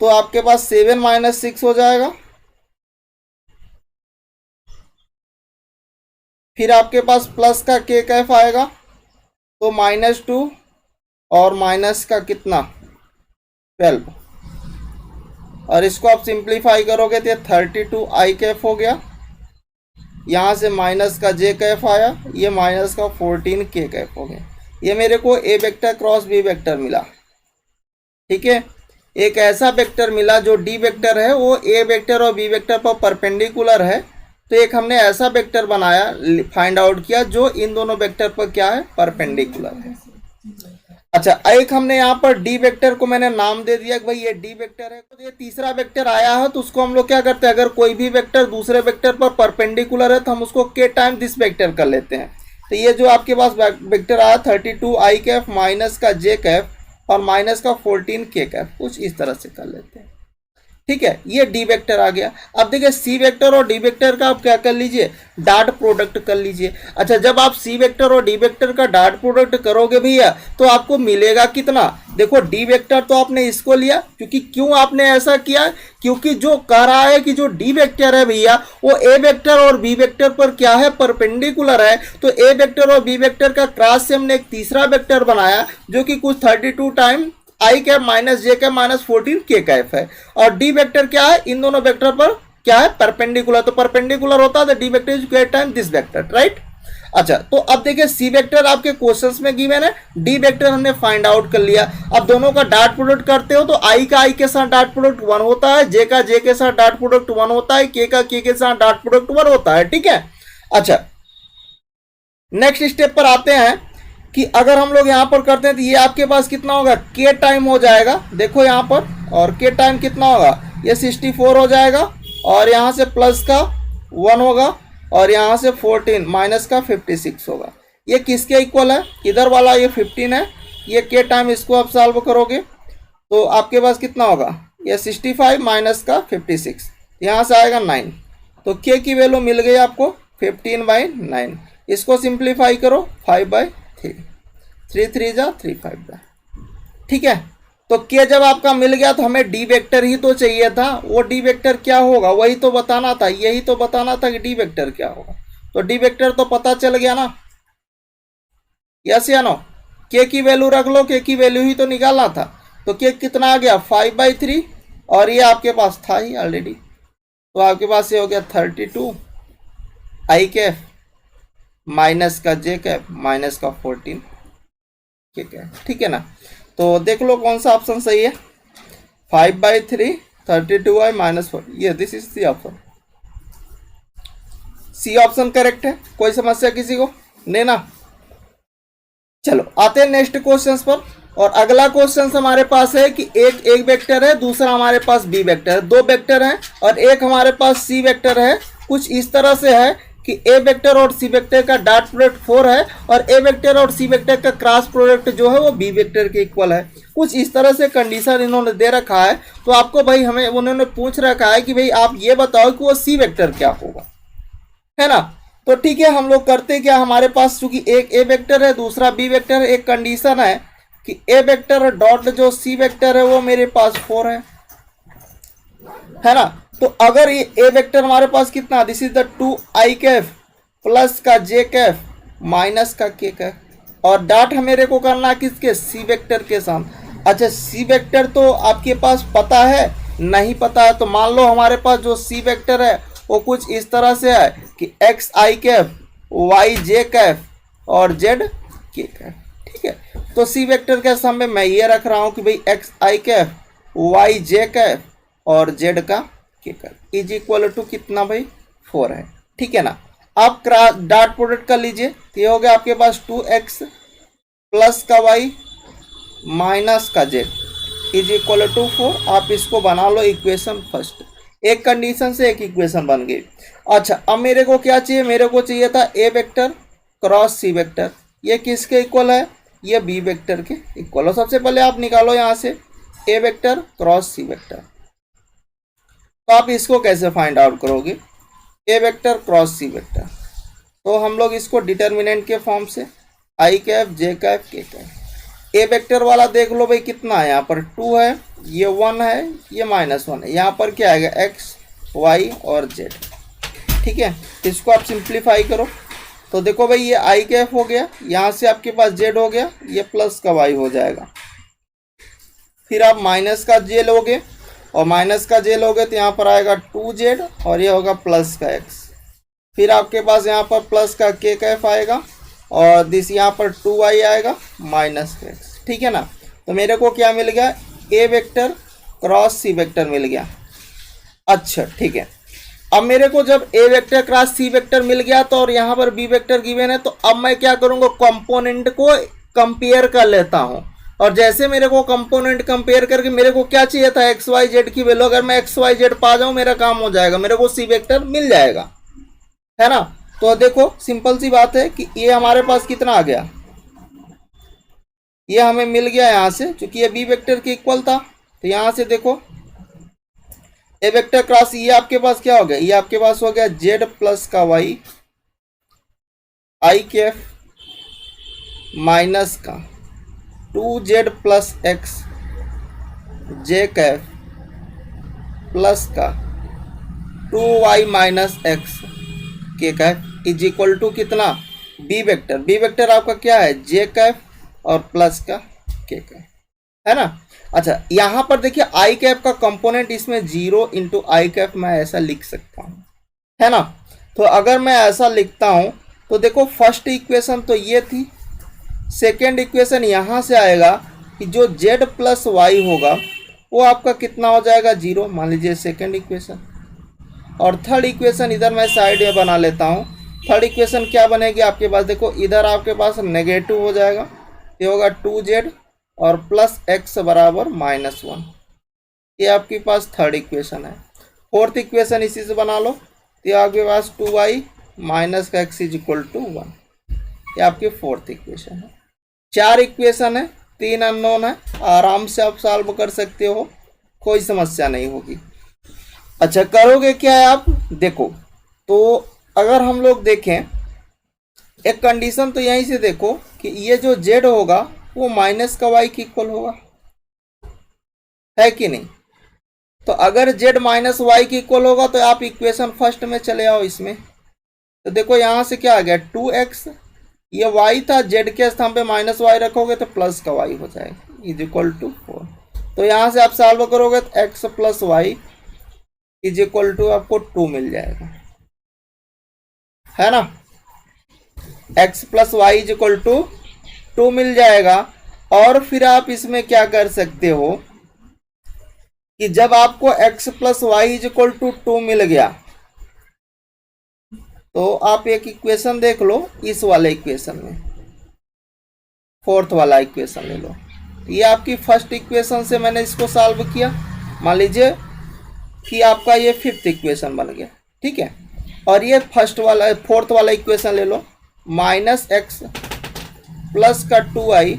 तो आपके पास 7 माइनस 6 हो जाएगा। फिर आपके पास प्लस का के कैफ आएगा तो -2 और माइनस का कितना 12, और इसको आप सिंप्लीफाई करोगे तो 32 आई कैफ हो गया। यहाँ से माइनस का जे कैफ आया, ये माइनस का 14 के कैफ हो गया। ये मेरे को ए वेक्टर क्रॉस बी वेक्टर मिला। ठीक है, एक ऐसा वेक्टर मिला जो डी वेक्टर है वो ए वेक्टर और बी वेक्टर पर परपेंडिकुलर है। तो एक हमने ऐसा वेक्टर बनाया, फाइंड आउट किया जो इन दोनों वेक्टर पर क्या है, परपेंडिकुलर है। अच्छा, एक हमने यहाँ पर डी वेक्टर को मैंने नाम दे दिया कि भाई ये डी वेक्टर है। तो ये तीसरा वेक्टर आया है तो उसको हम लोग क्या करते हैं, अगर कोई भी वेक्टर दूसरे वेक्टर पर परपेंडिकुलर है तो हम उसको के टाइम दिस वेक्टर कर लेते हैं। तो ये जो आपके पास वेक्टर आया 32 आई कैफ माइनस का जे कैफ और माइनस का 14 के कैफ, कुछ इस तरह से कर लेते हैं। ठीक है, ये डी वेक्टर आ गया। अब देखिए सी वेक्टर और डी वेक्टर का आप क्या कर लीजिए, डॉट प्रोडक्ट कर लीजिए। अच्छा, जब आप सी वेक्टर और डी वेक्टर का डॉट प्रोडक्ट करोगे भैया तो आपको मिलेगा कितना, देखो डी वेक्टर तो आपने इसको लिया, क्योंकि क्यों आपने ऐसा किया, क्योंकि जो कह रहा है कि जो डी वेक्टर है भैया वो ए वेक्टर और बी वेक्टर पर क्या है, परपेंडिकुलर है। तो ए वेक्टर और बी वेक्टर का क्रॉस से हमने एक तीसरा वेक्टर बनाया जो कि कुछ 32 time I cap minus J cap minus 14 के कैप है। और डी वेक्टर क्या है, इन दोनों वेक्टर पर क्या है, परपेंडिकुलर। तो परपेंडिकुलर होता है तो D vector is greater time this vector, right. अच्छा, तो अब देखिए सी वेक्टर आपके क्वेश्चंस में गिवन है, डी वेक्टर हमने फाइंड आउट कर लिया। अब दोनों का डॉट प्रोडक्ट करते हो तो आई का आई के साथ डॉट प्रोडक्ट 1 होता है, जे का जे के साथ डॉट प्रोडक्ट 1 होता है, के का के के साथ डॉट प्रोडक्ट 1 होता है। ठीक है, अच्छा नेक्स्ट स्टेप पर आते हैं कि अगर हम लोग यहाँ पर करते हैं तो ये आपके पास कितना होगा, के टाइम हो जाएगा। देखो यहाँ पर, और के टाइम कितना होगा, ये 64 हो जाएगा और यहाँ से प्लस का 1 होगा और यहाँ से 14 माइनस का 56 होगा। ये किसके इक्वल है, इधर वाला ये 15 है, ये के टाइम इसको आप सॉल्व करोगे तो आपके पास कितना होगा, ये 65 माइनस का 56, यहाँ से आएगा 9। तो के की वैल्यू मिल गई आपको 15/9। इसको सिंप्लीफाई करो 5/3, 3 3 जा 3 5 जा। ठीक है, तो के जब आपका मिल गया तो हमें डी वेक्टर ही तो चाहिए था। वो डी वेक्टर क्या होगा वही तो बताना था, यही तो बताना था कि डी वेक्टर क्या होगा। तो डी वेक्टर तो पता चल गया ना, यस या नो। के की वैल्यू रख लो, के की वैल्यू ही तो निकालना था। तो के कितना आ गया 5/3 और ये आपके पास था ही ऑलरेडी। तो आपके पास ये हो गया 32 आई कैफ माइनस का जे कैफ माइनस का 14 के कैफ। ठीक है ना, तो देख लो कौन सा ऑप्शन सही है, 5/3 32i माइनस 4, ये this is C option. C option correct है, कोई समस्या किसी को नहीं ना। चलो आते हैं नेक्स्ट क्वेश्चंस पर। और अगला क्वेश्चन हमारे पास है कि एक वेक्टर है, दूसरा हमारे पास बी वेक्टर है, 2 वेक्टर हैं और एक हमारे पास सी वेक्टर है। कुछ इस तरह से है कि ए वेक्टर और सी वेक्टर का डॉट प्रोडक्ट 4 है और ए वेक्टर और सी वेक्टर का क्रॉस प्रोडक्ट जो है वो बी वेक्टर के इक्वल है। कुछ इस तरह से कंडीशन इन्होंने दे रखा है। तो आपको भाई हमें उन्होंने पूछ रखा है कि भाई आप ये बताओ कि वो सी वेक्टर क्या होगा, है ना। तो ठीक है, हम लोग करते क्या, हमारे पास चूंकि एक ए वेक्टर है दूसरा बी वेक्टर है, एक कंडीशन है कि ए वेक्टर डॉट जो सी वेक्टर है वो मेरे पास 4 है ना। तो अगर ये ए वेक्टर हमारे पास कितना, this is the 2i Kaif plus का j कैफ माइनस का k कैफ, और डॉट मेरे को करना है किसके, सी वेक्टर के साथ। अच्छा सी वेक्टर तो आपके पास पता है, नहीं पता है तो मान लो हमारे पास जो सी वेक्टर है वो कुछ इस तरह से है कि x I Kaif Y J cap और जेड के कैफ, ठीक है। तो सी वेक्टर के सामने मैं ये रख रहा हूँ कि भाई x I Kaif Y J cap और जेड का के कैफ इज इक्वल टू कितना भाई 4 है, ठीक है ना। आप क्रॉस डॉट प्रोडक्ट कर लीजिए तो ये हो गया आपके पास 2x प्लस का y माइनस का z इज इक्वल टू 4। आप इसको बना लो इक्वेशन फर्स्ट, एक कंडीशन से एक इक्वेशन बन गई। अच्छा अब मेरे को क्या चाहिए, मेरे को चाहिए था ए वेक्टर क्रॉस सी वेक्टर, ये किसके इक्वल है, ये बी वेक्टर के इक्वल है। सबसे पहले आप निकालो यहाँ से ए वेक्टर क्रॉस सी वेक्टर, तो आप इसको कैसे फाइंड आउट करोगे, ए वेक्टर क्रॉस सी वेक्टर, तो हम लोग इसको डिटर्मिनेंट के फॉर्म से आई कैफ जे कैफ के कैफ, ए वेक्टर वाला देख लो भाई कितना है, यहाँ पर 2 है, ये 1 है, ये -1 है, यहाँ पर क्या आएगा एक्स वाई और जेड, ठीक है। इसको आप सिंप्लीफाई करो तो देखो भाई ये आई कैफ हो गया, यहाँ से आपके पास जेड हो गया, ये प्लस का वाई हो जाएगा, फिर आप माइनस का जे लोगे और माइनस का जे लोगे तो यहाँ पर आएगा 2z और ये होगा प्लस का x, फिर आपके पास यहाँ पर प्लस का k कैफ आएगा और दिस यहाँ पर 2y आएगा माइनस का x, ठीक है ना। तो मेरे को क्या मिल गया, ए वेक्टर क्रॉस सी वेक्टर मिल गया। अच्छा ठीक है, अब मेरे को जब ए वेक्टर क्रॉस सी वेक्टर मिल गया तो और यहाँ पर बी वेक्टर गिवन है, तो अब मैं क्या करूँगा, कंपोनेंट को कंपेयर कर लेता हूँ, और जैसे मेरे को कंपोनेंट कंपेयर करके मेरे को क्या चाहिए था, एक्स वाई जेड की वैल्यू, अगर मैं एक्स वाई जेड पा जाऊँ मेरा काम हो जाएगा, मेरे को सी वेक्टर मिल जाएगा, है ना। तो देखो सिंपल सी बात है कि ये हमारे पास कितना आ गया, ये हमें मिल गया यहाँ से, क्योंकि ये बी वेक्टर के इक्वल था। तो यहाँ से देखो ए वेक्टर क्रॉस ये आपके पास क्या हो गया, ये आपके पास हो गया जेड प्लस का वाई आई कैफ माइनस का 2z प्लस एक्स जे कैफ प्लस का 2y माइनस एक्स के कैफ इज इक्वल टू कितना, बी वेक्टर, बी वेक्टर आपका क्या है जे कैफ और प्लस का के कैफ, है ना। अच्छा यहाँ पर देखिए आई कैफ का कंपोनेंट इसमें 0 इंटू आई कैफ मैं ऐसा लिख सकता हूँ, है ना। तो अगर मैं ऐसा लिखता हूँ तो देखो फर्स्ट इक्वेशन तो ये थी, सेकेंड इक्वेशन यहाँ से आएगा कि जो z प्लस वाई होगा वो आपका कितना हो जाएगा 0, मान लीजिए सेकेंड इक्वेशन। और थर्ड इक्वेशन इधर मैं साइड में बना लेता हूँ, थर्ड इक्वेशन क्या बनेगी आपके पास, देखो इधर आपके पास नेगेटिव हो जाएगा, ये होगा 2z और प्लस x बराबर -1, ये आपके पास थर्ड इक्वेशन है। फोर्थ इक्वेशन इसी से बना लो, तो ये आपके पास 2y माइनस का x इज इक्वल टू 1, ये आपकी फोर्थ इक्वेशन है। 4 इक्वेशन है, 3 अननोन है, आराम से आप सॉल्व कर सकते हो, कोई समस्या नहीं होगी। अच्छा करोगे क्या है आप, देखो तो अगर हम लोग देखें एक कंडीशन तो यहीं से देखो कि ये जो z होगा वो माइनस का y के इक्वल होगा, है कि नहीं। तो अगर z माइनस वाई के इक्वल होगा तो आप इक्वेशन फर्स्ट में चले आओ इसमें, तो देखो यहाँ से क्या आ गया 2x, ये y था, z के स्थान पे माइनस वाई रखोगे तो प्लस का y हो जाएगा इज इक्वल टू 4। तो यहाँ से आप सॉल्व करोगे तो x plus Y is equal to आपको 2 मिल जाएगा, है ना। x plus Y is equal to 2 मिल जाएगा। और फिर आप इसमें क्या कर सकते हो कि जब आपको x plus Y is equal to 2 मिल गया तो आप एक इक्वेशन देख लो, इस वाले इक्वेशन में फोर्थ वाला इक्वेशन ले लो, ये आपकी फर्स्ट इक्वेशन से मैंने इसको सॉल्व किया, मान लीजिए कि आपका ये फिफ्थ इक्वेशन बन गया, ठीक है। और ये फर्स्ट वाला फोर्थ वाला इक्वेशन ले लो, माइनस एक्स प्लस का 2i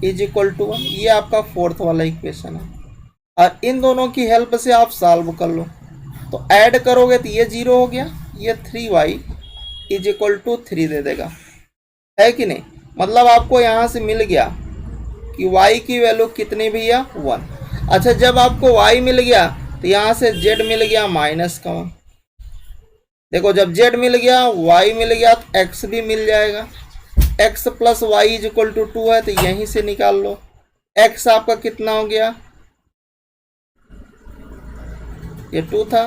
इज इक्वल टू 1, ये आपका फोर्थ वाला इक्वेशन है। और इन दोनों की हेल्प से आप सॉल्व कर लो, तो ऐड करोगे तो ये 0 हो गया, ये 3y इज इक्वल टू 3 दे देगा, है कि नहीं। मतलब आपको यहाँ से मिल गया कि y की वैल्यू कितनी भैया 1। अच्छा, जब आपको y मिल गया तो यहाँ से z मिल गया -1। देखो, जब z मिल गया, y मिल गया तो x भी मिल जाएगा। x plus Y is equal to 2 है, तो यहीं से निकाल लो। x आपका कितना हो गया, ये 2 था,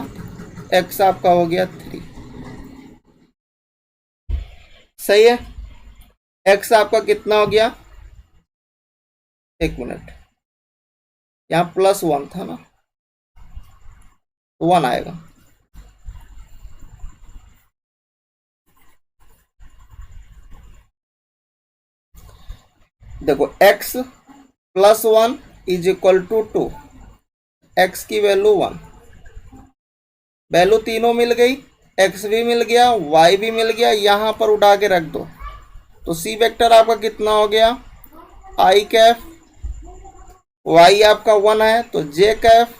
x आपका हो गया 3। सही है। x आपका कितना हो गया, एक मिनट, यहाँ +1 था ना, 1 आएगा। देखो, x plus 1 is equal to 2, x की वैल्यू 1, वैल्यू तीनों मिल गई, x भी मिल गया, y भी मिल गया, यहाँ पर उठा के रख दो। तो c वेक्टर आपका कितना हो गया, i कैफ, y आपका 1 है तो j कैफ,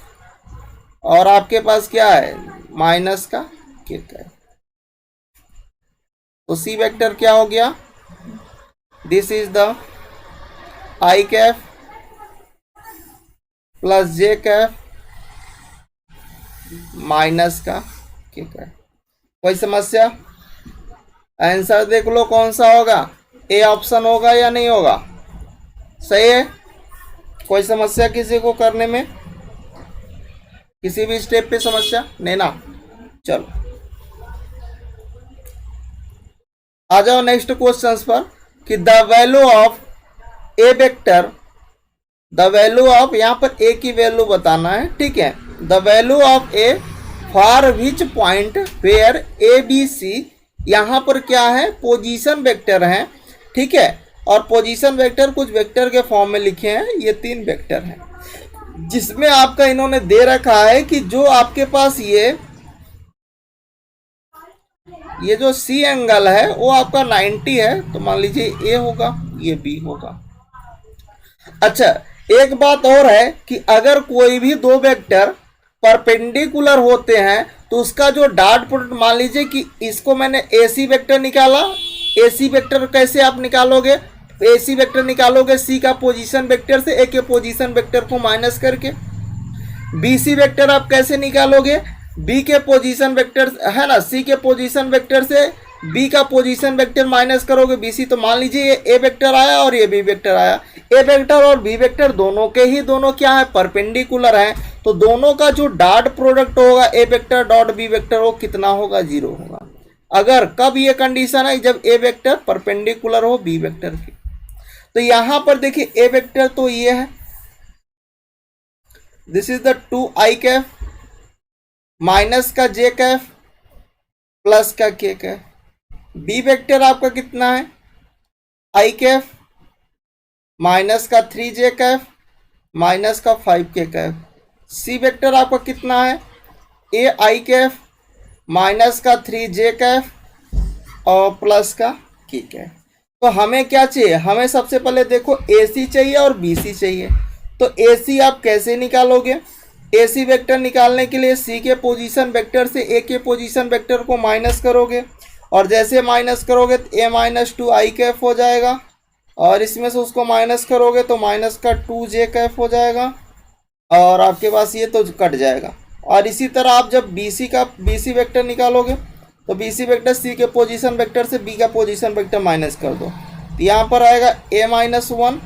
और आपके पास क्या है, माइनस का k कैफ। तो c वेक्टर क्या हो गया, this is the i Kaif plus j Kaif minus का k कैफ। कोई समस्या? आंसर देख लो कौन सा होगा, ए ऑप्शन होगा या नहीं होगा? सही है। कोई समस्या किसी को करने में, किसी भी स्टेप पे समस्या नहीं ना? चलो आ जाओ नेक्स्ट क्वेश्चंस पर कि the value of A vector, the value of, यहाँ पर ए की वैल्यू बताना है, ठीक है। The value of A for which point where A B C, यहाँ पर क्या है, पोजीशन वेक्टर है, ठीक है। और पोजीशन वेक्टर कुछ वेक्टर के फॉर्म में लिखे हैं, ये 3 वेक्टर हैं, जिसमें आपका इन्होंने दे रखा है कि जो आपके पास ये जो सी एंगल है वो आपका 90 है, तो मान लीजिए ए होगा, ये बी होगा। अच्छा, एक बात और है कि अगर कोई भी दो वेक्टर परपेंडिकुलर होते हैं तो उसका जो डॉट प्रोडक्ट, मान लीजिए कि इसको मैंने एसी वेक्टर निकाला, एसी वेक्टर कैसे आप निकालोगे, एसी वेक्टर निकालोगे सी का पोजीशन वेक्टर से, ए के पोजीशन वेक्टर को माइनस करके। बीसी वेक्टर आप कैसे निकालोगे, बी के पोजीशन वेक्टर है ना, सी के पोजीशन वेक्टर से बी का पोजीशन वेक्टर माइनस करोगे बीसी। तो मान लीजिए ये ए वेक्टर आया और ये बी वेक्टर आया, ए वेक्टर और बी वेक्टर दोनों के ही दोनों क्या है, परपेंडिकुलर है, तो दोनों का जो डॉट प्रोडक्ट होगा A vector dot B vector वो कितना होगा, 0 होगा। अगर कब ये कंडीशन है, जब ए वेक्टर परपेंडिकुलर हो बी वेक्टर की। तो यहां पर देखिए ए वेक्टर तो ये है, this is the 2i Kaif minus का j कैफ प्लस का k कैफ। बी वेक्टर आपका कितना है, i कैफ माइनस का 3j कैफ माइनस का 5k कैफ। सी वेक्टर आपका कितना है, ए आई कैफ माइनस का 3j कैफ और प्लस का k कैफ। तो हमें क्या चाहिए, हमें सबसे पहले देखो AC चाहिए और BC चाहिए। तो AC आप कैसे निकालोगे, AC वेक्टर निकालने के लिए C के पोजीशन वेक्टर से A के पोजीशन वेक्टर को माइनस करोगे, और जैसे माइनस करोगे तो A माइनस 2i कैफ हो जाएगा, और इसमें से उसको माइनस करोगे तो माइनस का 2j कैफ हो जाएगा, और आपके पास ये तो कट जाएगा। और इसी तरह आप जब BC वेक्टर निकालोगे तो BC वेक्टर C के पोजीशन वेक्टर से B का पोजीशन वेक्टर माइनस कर दो, तो यहाँ पर आएगा A माइनस 1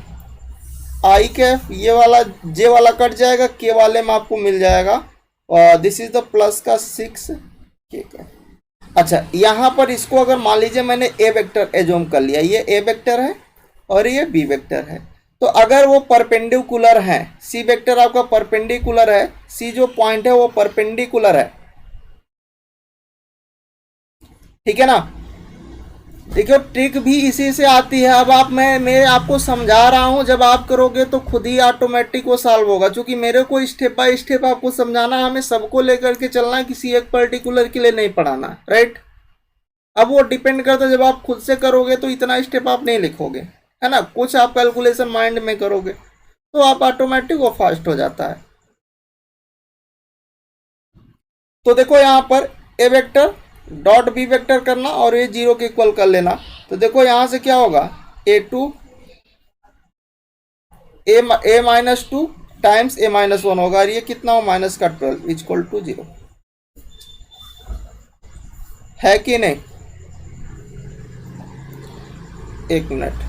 आई कैफ, ये वाला J वाला कट जाएगा, K वाले में आपको मिल जाएगा, और दिस इज द प्लस का 6 K कैफ। अच्छा, यहाँ पर इसको अगर मान लीजिए मैंने A वेक्टर एज्यूम कर लिया, ये A वेक्टर है और ये B वेक्टर है, तो अगर वो परपेंडिकुलर है, C वेक्टर आपका परपेंडिकुलर है, C जो पॉइंट है वो परपेंडिकुलर है, ठीक है ना। देखिए ट्रिक भी इसी से आती है। अब आप मैं आपको समझा रहा हूं, जब आप करोगे तो खुद ही ऑटोमेटिक वो सॉल्व होगा, क्योंकि मेरे को स्टेप बाय स्टेप आपको समझाना, हमें सबको लेकर के चलना है, किसी एक पर्टिकुलर के लिए नहीं पढ़ाना, राइट। अब वो डिपेंड करता है, जब आप खुद से करोगे तो इतना स्टेप आप नहीं लिखोगे, है ना, कुछ आप कैलकुलेशन माइंड में करोगे तो आप ऑटोमेटिक वो फास्ट हो जाता है। तो देखो यहाँ पर ए वेक्टर डॉट बी वेक्टर करना और ये 0 के इक्वल कर लेना। तो देखो यहाँ से क्या होगा, A2 ए माइनस टू टाइम्स ए माइनस वन होगा, और ये कितना हो माइनस का 12 इक्वल टू 0, है कि नहीं? एक मिनट,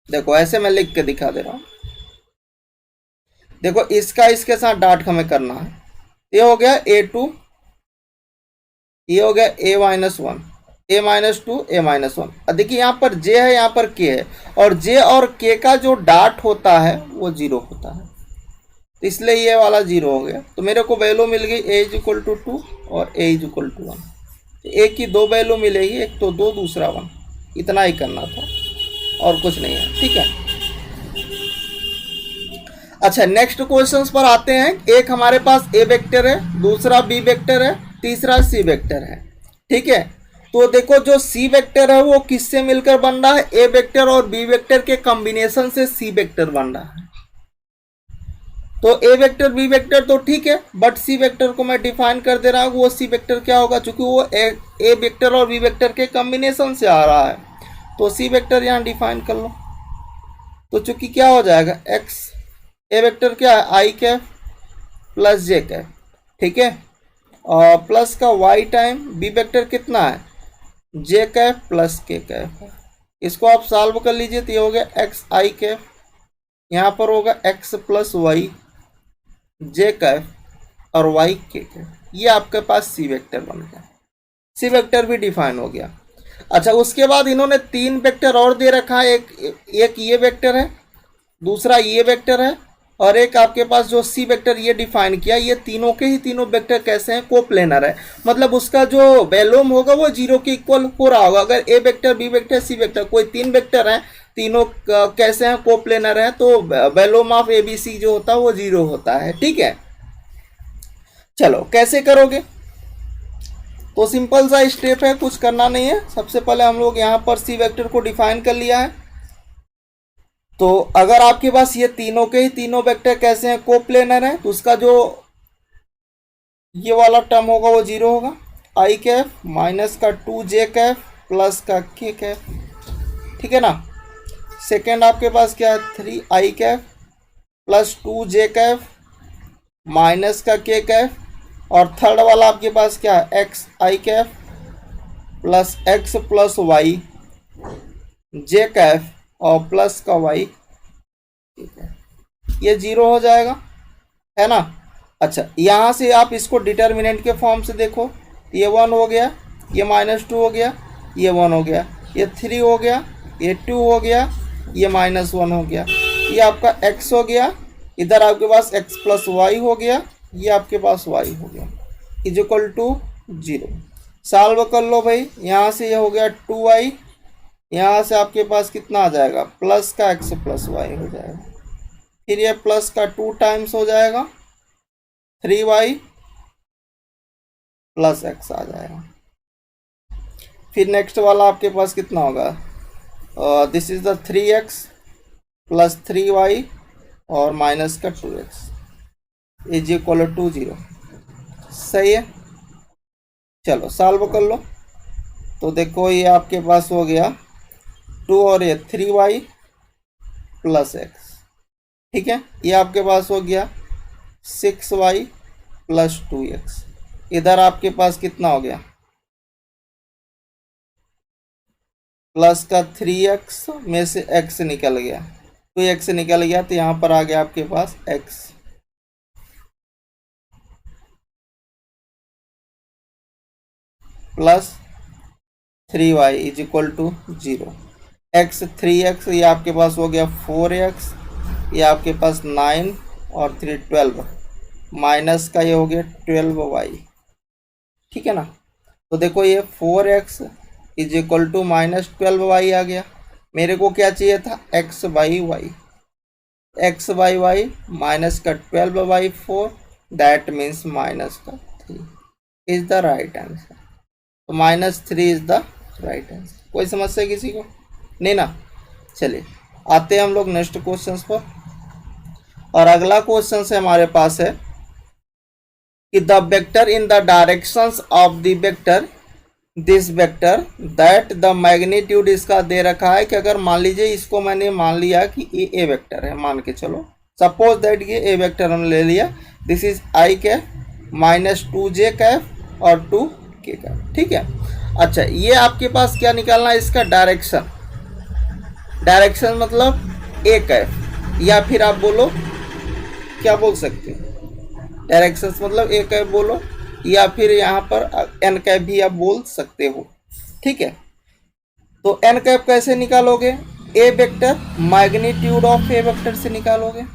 देखो ऐसे मैं लिख के दिखा दे रहा हूं। देखो इसका इसके साथ डॉट हमें करना है। ये हो गया a2, ये हो गया a minus one, a minus two, a minus one. अब देखिए यहाँ पर j है, यहाँ पर k है, और j और k का जो डॉट होता है वो 0 होता है, तो इसलिए ये वाला 0 हो गया। तो मेरे को वैल्यू मिल गई a इज इक्वल टू 2 और a is equal to 1। a की दो वैल्यू मिलेगी, एक तो 2 दूसरा 1, इतना ही करना था और कुछ नहीं है, ठीक है। अच्छा नेक्स्ट क्वेश्चंस पर आते हैं। एक हमारे पास ए वेक्टर है, दूसरा बी वेक्टर है, तीसरा सी वेक्टर है, ठीक है। तो देखो जो सी वेक्टर है वो किससे मिलकर बन रहा है, ए वेक्टर और बी वेक्टर के कॉम्बिनेशन से सी वेक्टर बन रहा है। तो ए वेक्टर बी वेक्टर तो ठीक है, बट सी वेक्टर को मैं डिफाइन कर दे रहा हूँ, वो सी वेक्टर क्या होगा, चूंकि वो ए वेक्टर और बी वेक्टर के कॉम्बिनेशन से आ रहा है, तो सी वेक्टर यहाँ डिफाइन कर लो। तो चूंकि क्या हो जाएगा, एक्स ए वेक्टर क्या है, आई कैफ प्लस जे कैफ, ठीक है, और प्लस का वाई टाइम बी वेक्टर कितना है, जे कैफ प्लस के कैफ है। इसको आप सॉल्व कर लीजिए तो ये हो गया एक्स आई कैफ, यहाँ पर होगा x plus Y J cap और वाई के कैफ। ये आपके पास सी वेक्टर बन गया, सी वेक्टर भी डिफाइन हो गया। अच्छा उसके बाद इन्होंने 3 वेक्टर और दे रखा है, एक ये वेक्टर है, दूसरा ये वेक्टर है, और एक आपके पास जो सी वेक्टर ये डिफाइन किया। ये तीनों के ही तीनों वेक्टर कैसे हैं, कोप्लेनर है, मतलब उसका जो वैल्यूम होगा वो 0 के इक्वल हो रहा होगा। अगर A vector B vector C vector कोई 3 वेक्टर हैं, तीनों कैसे हैं, कोप्लेनर है, तो volume of A B C जो होता है वो 0 होता है, ठीक है। चलो कैसे करोगे, तो सिंपल सा स्टेप है, कुछ करना नहीं है। सबसे पहले हम लोग यहाँ पर सी वेक्टर को डिफाइन कर लिया है। तो अगर आपके पास ये तीनों के ही तीनों वेक्टर कैसे हैं, कोप्लेनर है, तो उसका जो ये वाला टर्म होगा वो 0 होगा। आई कैफ माइनस का 2 जे कैफ प्लस का के कैफ, ठीक है ना। सेकेंड आपके पास क्या है, 3 आई कैफ प्लस 2 जे कैफ माइनस का के कैफ, और थर्ड वाला आपके पास क्या है, X I cap plus X plus Y J cap और प्लस का वाई, ठीक है, ये 0 हो जाएगा, है ना। अच्छा यहाँ से आप इसको डिटर्मिनेंट के फॉर्म से देखो, ये 1 हो गया, ये -2 हो गया, ये 1 हो गया, ये 3 हो गया, ये 2 हो गया, ये -1 हो गया, ये आपका x हो गया, इधर आपके पास x प्लस वाई हो गया, ये आपके पास y हो गया, इज इक्वल टू 0। सॉल्व कर लो भाई, यहाँ से ये हो गया 2y, यहाँ से आपके पास कितना आ जाएगा, प्लस का x प्लस वाई हो जाएगा, फिर ये प्लस का 2 टाइम्स हो जाएगा 3y प्लस x आ जाएगा। फिर नेक्स्ट वाला आपके पास कितना होगा, this is the 3x plus 3y और माइनस का 2x इज इक्वल टू 0। सही है, चलो सॉल्व कर लो। तो देखो ये आपके पास हो गया 2 और ये 3y प्लस x, ठीक है, ये आपके पास हो गया 6y प्लस 2x। इधर आपके पास कितना हो गया, प्लस का 3x में से x निकल गया, 2x निकल गया, तो यहाँ पर आ गया आपके पास x plus 3y is equal to 0। x 3x, ये आपके पास हो गया 4x, ये आपके पास 9 और 3 12, माइनस का ये हो गया 12y, ठीक है ना। तो देखो ये 4x is equal to minus 12y आ गया। मेरे को क्या चाहिए था, x by Y, x by Y minus का 12/4, दैट मीन्स माइनस का 3 इज द राइट आंसर। तो -3 इज द राइट आंसर। कोई समस्या किसी को नहीं ना। चलिए आते हैं हम लोग नेक्स्ट क्वेश्चन पर, और अगला क्वेश्चन से हमारे पास है कि the vector in the directions of the vector this vector that the magnitude इसका दे रखा है कि अगर मान लीजिए इसको मैंने मान लिया कि ये ए वेक्टर है, मान के चलो सपोज दैट ये ए वेक्टर हमने ले लिया, this is I Kaif minus 2j Kaif और 2k कैफ, ठीक है। अच्छा ये आपके पास क्या निकालना है, इसका डायरेक्शन, डायरेक्शन मतलब ए कैफ, या फिर आप बोलो क्या बोल सकते हैं, डायरेक्शन मतलब ए कैफ बोलो, या फिर यहाँ पर एन कैप भी आप बोल सकते हो, ठीक है। तो एन कैप कैसे निकालोगे, A vector magnitude of A vector से निकालोगे।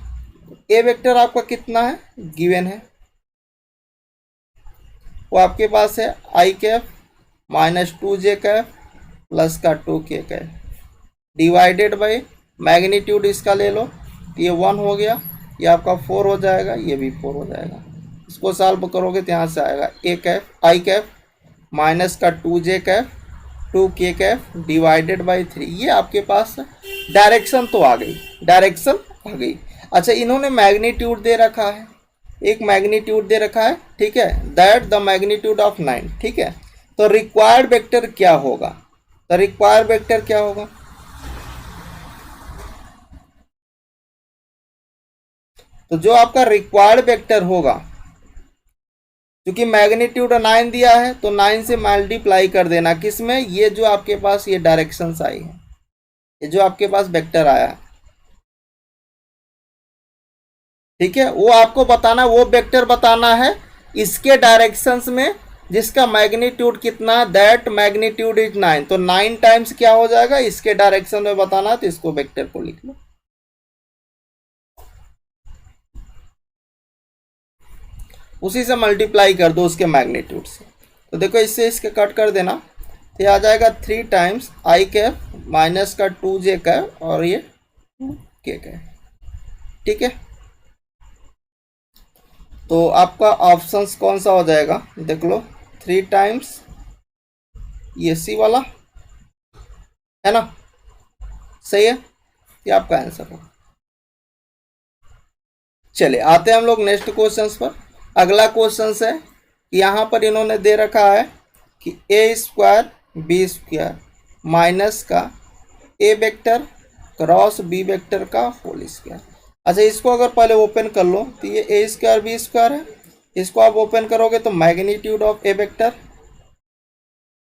ए वेक्टर आपका कितना है, गिवन है, वो आपके पास है I cap minus 2j cap plus का 2k cap divided by magnitude इसका ले लो, ये 1 हो गया, ये आपका 4 हो जाएगा, ये भी 4 हो जाएगा। इसको सॉल्व करोगे तो यहाँ से आएगा ए कैफ आई कैफ माइनस का 2j Kaif 2k Kaif divided by 3, ये आपके पास डायरेक्शन तो आ गई, डायरेक्शन आ गई। अच्छा इन्होंने मैग्नीट्यूड दे रखा है, एक मैग्नीट्यूड दे रखा है, ठीक है, दैट द मैग्नीट्यूड ऑफ 9, ठीक है। तो रिक्वायर्ड वेक्टर क्या होगा, तो रिक्वायर्ड वेक्टर क्या होगा, तो जो आपका रिक्वायर्ड वेक्टर होगा, क्योंकि मैग्नीट्यूड 9 दिया है तो 9 से मल्टीप्लाई कर देना किसमें, ये जो आपके पास ये डायरेक्शंस आई है, ये जो आपके पास वेक्टर आया है, ठीक है, वो आपको बताना, वो वेक्टर बताना है इसके डायरेक्शंस में जिसका मैग्नीट्यूड कितना, दैट मैग्नीट्यूड इज 9, तो 9 टाइम्स क्या हो जाएगा इसके डायरेक्शन में बताना, तो इसको वेक्टर को लिख लो, उसी से मल्टीप्लाई कर दो उसके मैग्नीट्यूड से। तो देखो इससे इसके कट कर देना, तो ये आ जाएगा 3 टाइम्स आई कैफ माइनस का 2j कैफ और ये 2k कैफ, ठीक है। तो आपका ऑप्शंस कौन सा हो जाएगा, देख लो 3 टाइम्स ये सी वाला है ना, सही है, ये आपका आंसर हो। चलिए आते हैं हम लोग नेक्स्ट क्वेश्चंस पर। अगला क्वेश्चन है कि यहाँ पर इन्होंने दे रखा है कि ए स्क्वायर बी स्क्वायर माइनस का ए वेक्टर क्रॉस बी वेक्टर का होल स्क्वायर। अच्छा इसको अगर पहले ओपन कर लो तो ये ए स्क्वायर बी स्क्वायर है, इसको आप ओपन करोगे तो magnitude of A vector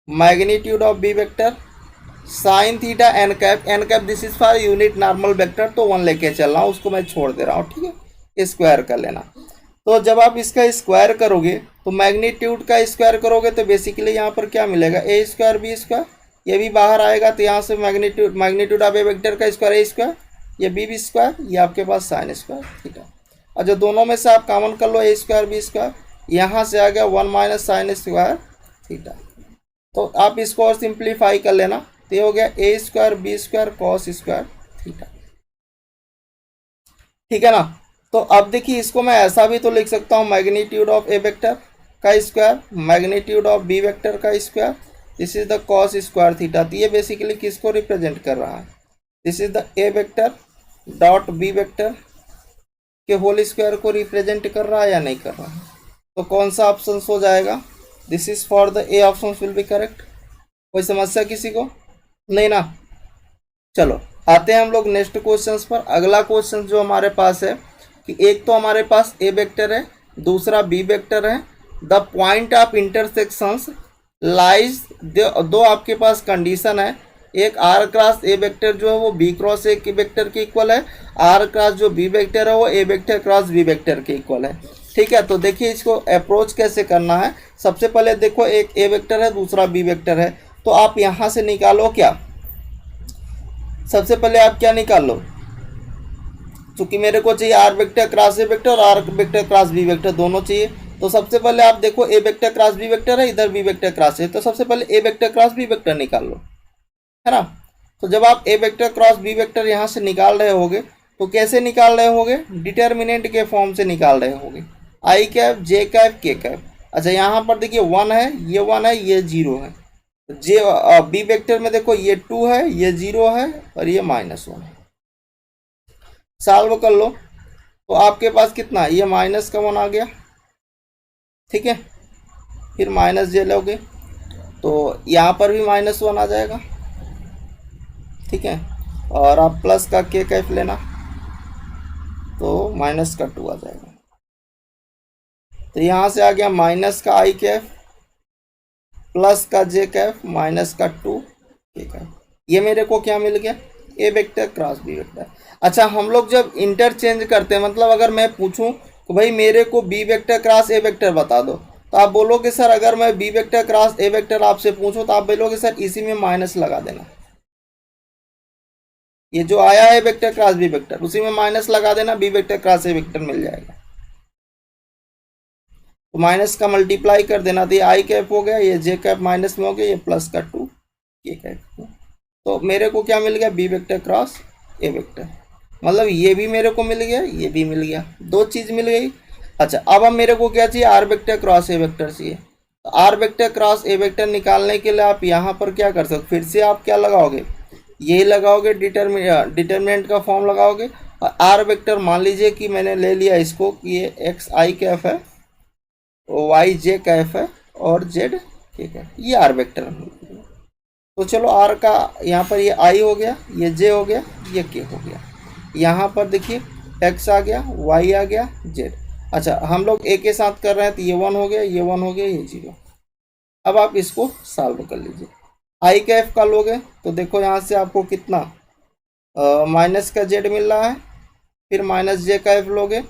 magnitude of B vector sine theta N cap this is for unit normal vector, तो 1 लेके चल रहा हूँ, उसको मैं छोड़ दे रहा हूँ, ठीक है, स्क्वायर कर लेना। तो जब आप इसका स्क्वायर करोगे तो मैग्नीट्यूड का स्क्वायर करोगे तो बेसिकली यहाँ पर क्या मिलेगा, ए स्क्वायर बी स्क्वायर, ये भी बाहर आएगा तो यहाँ से मैग्नीट्यूड ऑफ ए वेक्टर का स्क्वायर ए स्क्वायर, ये बी स्क्वायर, ये आपके पास साइन स्क्वायर थीटा। और जो दोनों में से आप कॉमन कर लो ए स्क्वायर बी स्क्वायर, यहाँ से आ गया 1 माइनस साइन स्क्वायर थीटा। तो आप इसको और सिंप्लीफाई कर लेना, तो ये हो गया A square B square cos square theta, ठीक है ना। तो अब देखिए इसको मैं ऐसा भी तो लिख सकता हूँ मैग्नीट्यूड ऑफ ए वेक्टर का square magnitude of B vector का square, this is the cos square theta. तो ये बेसिकली किसको रिप्रेजेंट कर रहा है, this is the A vector dot B vector के होल स्क्वायर को रिप्रेजेंट कर रहा है या नहीं कर रहा है। तो कौन सा ऑप्शन हो जाएगा, this is for the A option will be correct. कोई समस्या किसी को नहीं ना। चलो आते हैं हम लोग नेक्स्ट क्वेश्चंस पर। अगला क्वेश्चन जो हमारे पास है कि एक तो हमारे पास ए वेक्टर है, दूसरा बी वेक्टर है, the point of intersections lies, दो आपके पास कंडीशन है, एक आर क्रॉस ए वेक्टर जो है वो बी क्रॉस ए वेक्टर के इक्वल है, आर क्रॉस जो बी वेक्टर है वो ए वेक्टर क्रॉस बी वेक्टर के इक्वल है, ठीक है। तो देखिए इसको अप्रोच कैसे करना है। सबसे पहले देखो एक ए वेक्टर है दूसरा बी वेक्टर है, तो आप यहाँ से निकालो क्या, सबसे पहले आप क्या निकाल लो, चूंकि मेरे को चाहिए R vector cross A vector और R vector cross B vector दोनों चाहिए। तो सबसे पहले आप देखो A vector cross B vector है, इधर बी वेक्टर क्रॉस है, तो सबसे पहले A vector cross B vector निकाल लो, है ना। तो जब आप A vector cross B vector यहाँ से निकाल रहे होगे तो कैसे निकाल रहे होगे, डिटर्मिनेंट के फॉर्म से निकाल रहे होगे, आई कैप जे कैप के कैप। अच्छा यहाँ पर देखिए 1 है, ये 1 है, ये 0 है, जे बी वेक्टर में देखो ये 2 है, ये 0 है और ये -1 है। सॉल्व कर लो तो आपके पास कितना, ये -1 आ गया, ठीक है, फिर माइनस जे लोगे तो यहाँ पर भी -1 आ जाएगा, ठीक है। और आप प्लस का के कैफ लेना तो -2 आ जाएगा। तो यहाँ से आ गया माइनस का आई कैफ प्लस का जे कैफ -2 के कैफ। ये मेरे को क्या मिल गया, ए वेक्टर क्रॉस बी वेक्टर। अच्छा, हम लोग जब इंटरचेंज करते हैं, मतलब अगर मैं पूछूं तो भाई मेरे को B vector cross A vector बता दो, तो आप बोलोगे सर अगर मैं B vector cross A vector आपसे पूछूं तो आप बोलोगे सर इसी में माइनस लगा देना। ये जो आया है वेक्टर क्रॉस बी वेक्टर उसी में माइनस लगा देना, B vector cross A vector मिल जाएगा। तो माइनस का मल्टीप्लाई कर देना, तो ये आई कैप हो गया, ये जे कैप माइनस में हो गया, ये प्लस का 2 के कैप। तो मेरे को क्या मिल गया, B vector cross A vector. मतलब ये भी मेरे को मिल गया, ये भी मिल गया, दो चीज़ मिल गई। अच्छा, अब मेरे को क्या चाहिए, R vector cross A vector चाहिए। तो R vector cross A vector निकालने के लिए आप यहाँ पर क्या कर सकते, फिर से आप क्या लगाओगे, ये लगाओगे, डिटर्मिनेंट का फॉर्म लगाओगे। और आर वेक्टर मान लीजिए कि मैंने ले लिया इसको कि ये एक्स आई कैफ है, वाई जे कैफ है और जेड के कैफ, ये आर वेक्टर। तो चलो आर का यहाँ पर ये आई हो गया, ये जे हो गया, ये के हो गया। यहाँ पर देखिए एक्स आ गया, वाई आ गया, जेड। अच्छा, हम लोग ए के साथ कर रहे हैं तो ये 1 हो गया, ये 1 हो गया, ये 0। अब आप इसको सॉल्व कर लीजिए। आई कैफ का लोगे तो देखो यहाँ से आपको कितना माइनस का जेड मिल रहा है, फिर माइनस जे कैफ लोगे,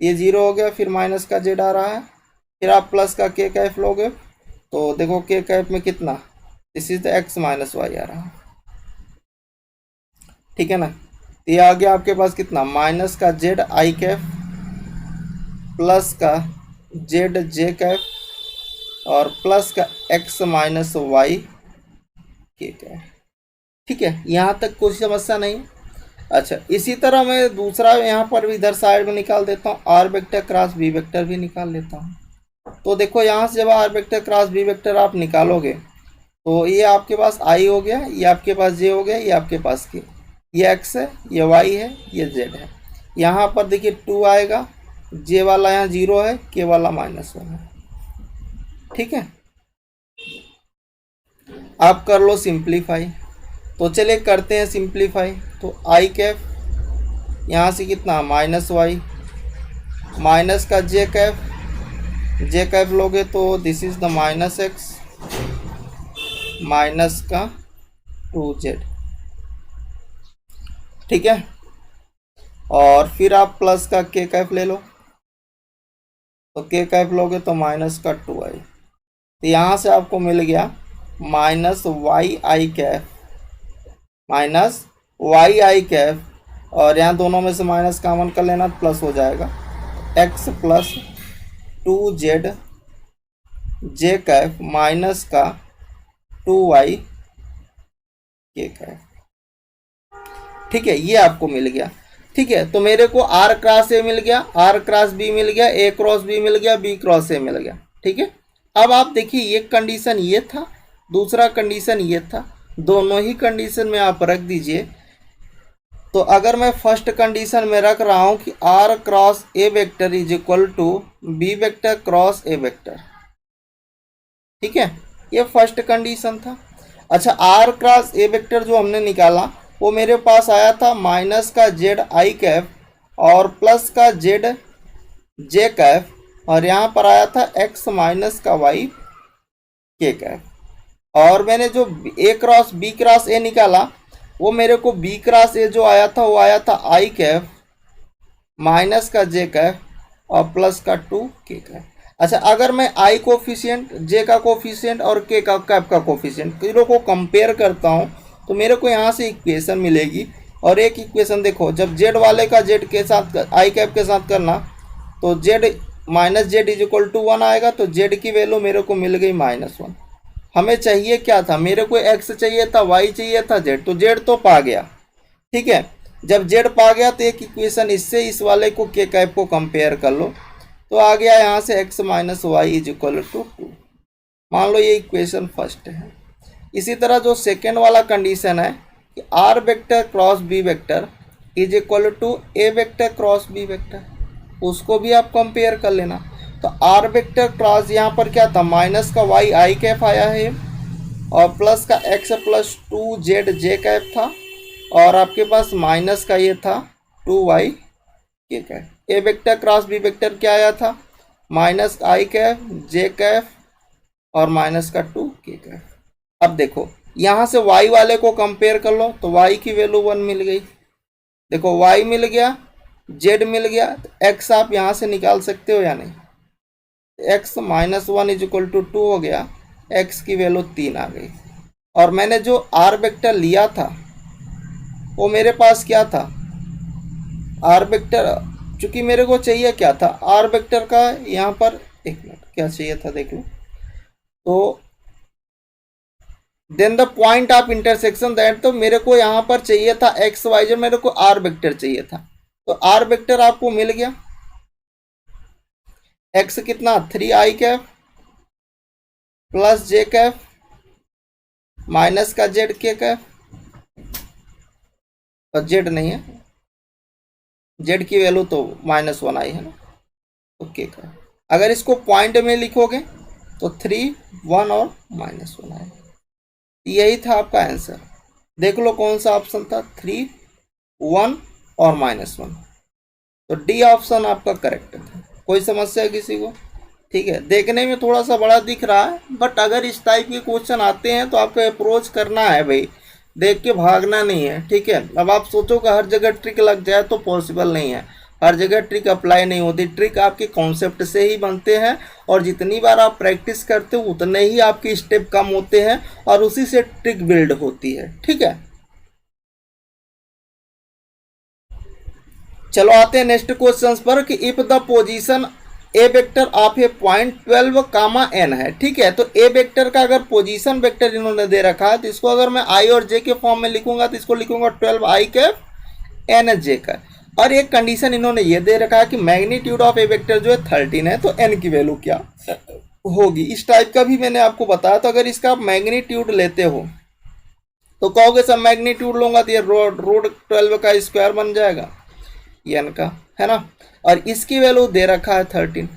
ये 0 हो गया, फिर माइनस का जेड आ रहा है, फिर आप प्लस का के कैफ लोगे तो देखो के कैफ में कितना, this is the X minus Y आ रहा है, ठीक है ना। तो ये आ गया आपके पास कितना, माइनस का जेड आई कैफ प्लस का जेड जे कैफ और प्लस का एक्स माइनस वाई के कैफ, ठीक है। यहाँ तक कोई समस्या नहीं। अच्छा, इसी तरह मैं दूसरा यहाँ पर भी इधर साइड में निकाल देता हूँ, R vector cross B vector भी निकाल लेता हूँ। तो देखो यहाँ से जब R vector cross B vector आप निकालोगे तो ये आपके पास आई हो गया, ये आपके पास जे हो गया, ये आपके पास के, ये एक्स है, ये वाई है, ये जेड है। यहाँ पर देखिए 2 आएगा, जे वाला यहाँ 0 है, के वाला -1 है, ठीक है। आप कर लो सिंप्लीफाई। तो चलिए करते हैं सिंप्लीफाई। तो आई कैफ यहाँ से कितना, -y माइनस का जे कैफ लोगे तो this is the -x minus का 2z, ठीक है। और फिर आप प्लस का के कैफ ले लो, तो के कैफ लोगे तो माइनस का 2i। तो यहाँ से आपको मिल गया -y आई कैफ, और यहाँ दोनों में से माइनस कॉमन कर लेना, प्लस हो जाएगा x प्लस 2z जे कैफ माइनस का 2y के कैफ, ठीक है। ये आपको मिल गया, ठीक है। तो मेरे को आर क्रॉस ए मिल गया, आर क्रॉस बी मिल गया, ए क्रॉस बी मिल गया, बी क्रॉस ए मिल गया, ठीक है। अब आप देखिए ये कंडीशन ये था, दूसरा कंडीशन ये था, दोनों ही कंडीशन में आप रख दीजिए। तो अगर मैं फर्स्ट कंडीशन में रख रहा हूँ कि R cross A vector is equal to B vector cross A vector, ठीक है, ये फर्स्ट कंडीशन था। अच्छा, आर क्रॉस ए वेक्टर जो हमने निकाला वो मेरे पास आया था माइनस का जेड आई कैफ और प्लस का जेड जे कैफ, और यहाँ पर आया था एक्स माइनस का वाई के कैफ। और मैंने जो ए क्रॉस बी क्रॉस ए निकाला वो मेरे को बी क्रॉस ए जो आया था वो आया था आई कैफ माइनस का जे कैफ और प्लस का 2 के कैफ। अच्छा, अगर मैं आई कोफिशिएंट, जे का कोफिशिएंट और के का कैप का कोफिशिएंट तीनों को कंपेयर करता हूँ तो मेरे को यहाँ से इक्वेशन मिलेगी। और एक इक्वेशन देखो, जब जेड वाले का जेड के साथ आई कैप के साथ करना तो Z minus Z is equal to 1 आएगा, तो जेड की वैल्यू मेरे को मिल गई -1। हमें चाहिए क्या था, मेरे को एक्स चाहिए था, वाई चाहिए था, जेड, तो जेड तो पा गया, ठीक है। जब जेड पा गया तो एक इक्वेशन इससे इस वाले को के कैप को कंपेयर कर लो, तो आ गया यहाँ से X minus Y is equal to 2। मान लो ये इक्वेशन फर्स्ट है। इसी तरह जो सेकेंड वाला कंडीशन है कि R vector cross B vector is equal to A vector cross B vector, उसको भी आप कंपेयर कर लेना। तो आर वेक्टर क्रॉस यहाँ पर क्या था, माइनस का वाई आई कैफ आया है और प्लस का एक्स प्लस 2z जे कैप था, और आपके पास माइनस का ये था 2y के कैप। ए वेक्टर क्रॉस बी वेक्टर क्या आया था, माइनस आई कैप जे कैप और माइनस का 2 के कैप। अब देखो यहाँ से y वाले को कंपेयर कर लो तो y की वैल्यू 1 मिल गई। देखो y मिल गया, z मिल गया, तो x आप यहाँ से निकाल सकते हो या नहीं, x minus 1 is equal to 2 हो गया, x की वैल्यू 3 आ गई। और मैंने जो r वेक्टर लिया था वो मेरे पास क्या था, r वेक्टर, चूंकि मेरे को चाहिए क्या था r वेक्टर का, यहाँ पर एक मिनट क्या चाहिए था देख लो, तो then the point of intersection that, तो मेरे को यहाँ पर चाहिए था एक्स वाई जेड, मेरे को आर वेक्टर चाहिए था, तो आर वेक्टर आपको मिल गया। एक्स कितना 3i कैप प्लस जे कैप माइनस का जेड के कैप, और जेड नहीं है, जेड की वैल्यू तो -1 आई है ना, तो के कैप। अगर इसको पॉइंट में लिखोगे तो 3 1 और -1 आएगा। यही था आपका आंसर। देख लो कौन सा ऑप्शन था, 3 1 और -1, तो डी ऑप्शन आपका करेक्ट था। कोई समस्या है किसी को? ठीक है, देखने में थोड़ा सा बड़ा दिख रहा है, बट अगर इस टाइप के क्वेश्चन आते हैं तो आपको अप्रोच करना है भाई, देख के भागना नहीं है। ठीक है, अब आप सोचो कि हर जगह ट्रिक लग जाए तो पॉसिबल नहीं है, हर जगह ट्रिक अप्लाई नहीं होती, ट्रिक आपके कॉन्सेप्ट से ही बनते हैं, और जितनी बार आप प्रैक्टिस करते हो उतने ही आपके स्टेप कम होते हैं और उसी से ट्रिक बिल्ड होती है। ठीक है, चलो आते हैं नेक्स्ट क्वेश्चन पर कि if the position A vector of a point 12 comma N है। ठीक है, तो ए वेक्टर का अगर पोजीशन वेक्टर इन्होंने दे रखा है तो इसको अगर मैं आई और जे के फॉर्म में लिखूंगा तो इसको लिखूंगा 12i कैप एन जे का। और एक कंडीशन इन्होंने ये दे रखा है कि मैग्नीट्यूड ऑफ ए वेक्टर जो है 13 है, तो एन की वैल्यू क्या होगी, इस टाइप का भी मैंने आपको बताया। तो अगर इसका आप मैग्नीट्यूड लेते हो तो कहोगे सर मैग्नीट्यूड लूंगा तो ये रूट 12 का स्क्वायर बन जाएगा एन का, है ना, और इसकी वैल्यू दे रखा है 13।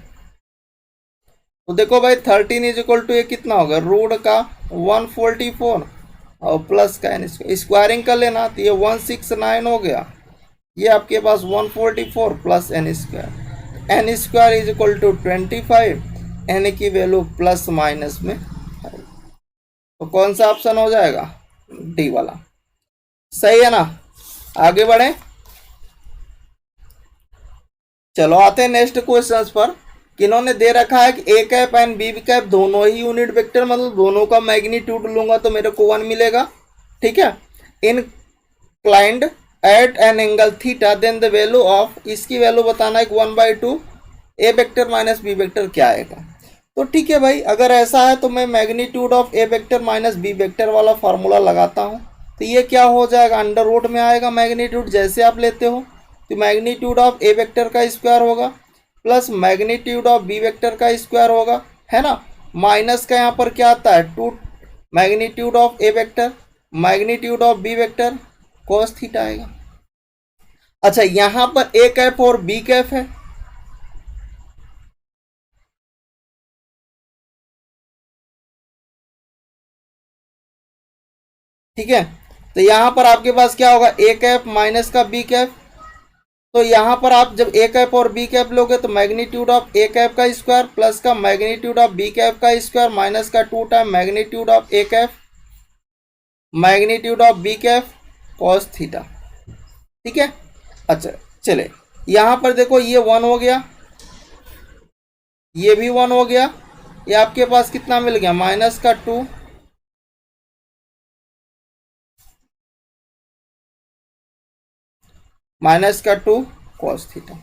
तो देखो भाई 13 इज इक्वल टू ये कितना होगा, रूट का 144 और प्लस का एन स्क्वायरिंग कर लेना तो ये 169 हो गया, ये आपके पास 144 plus N square is equal to 25, N की वैल्यू प्लस माइनस में 5। तो कौन सा ऑप्शन हो जाएगा, डी वाला। सही है ना, आगे बढ़े। चलो आते हैं नेक्स्ट क्वेश्चन पर कि इन्होंने दे रखा है कि A cap and B cap दोनों ही यूनिट वेक्टर, मतलब दोनों का मैग्नीट्यूड लूंगा तो मेरे को 1 मिलेगा। ठीक है, inclined at an angle theta, then the value of, इसकी वैल्यू बताना है 1/2 A vector minus B vector क्या आएगा। तो ठीक है भाई, अगर ऐसा है तो मैं magnitude of A vector minus B vector वाला फार्मूला लगाता हूँ, तो ये क्या हो जाएगा, अंडर रूट में आएगा मैग्नीट्यूड जैसे आप लेते हो, तो मैग्नीट्यूड ऑफ ए वेक्टर का स्क्वायर होगा plus magnitude of B vector का स्क्वायर होगा, है ना, माइनस का यहाँ पर क्या आता है 2 magnitude of A vector magnitude of B vector cos theta आएगा। अच्छा, यहाँ पर ए कैप और बी कैप है, ठीक है, तो यहाँ पर आपके पास क्या होगा, ए कैप माइनस का बी कैप, तो यहाँ पर आप जब ए कैप और बी कैप लोगे तो मैग्नीट्यूड ऑफ ए कैप का स्क्वायर प्लस का मैग्नीट्यूड ऑफ बी कैप का स्क्वायर माइनस का 2 time magnitude of A cap magnitude of B cap cos theta. ठीक है, अच्छा चले, यहाँ पर देखो ये 1 हो गया, ये भी 1 हो गया, ये आपके पास कितना मिल गया, माइनस का 2 cos थीटा।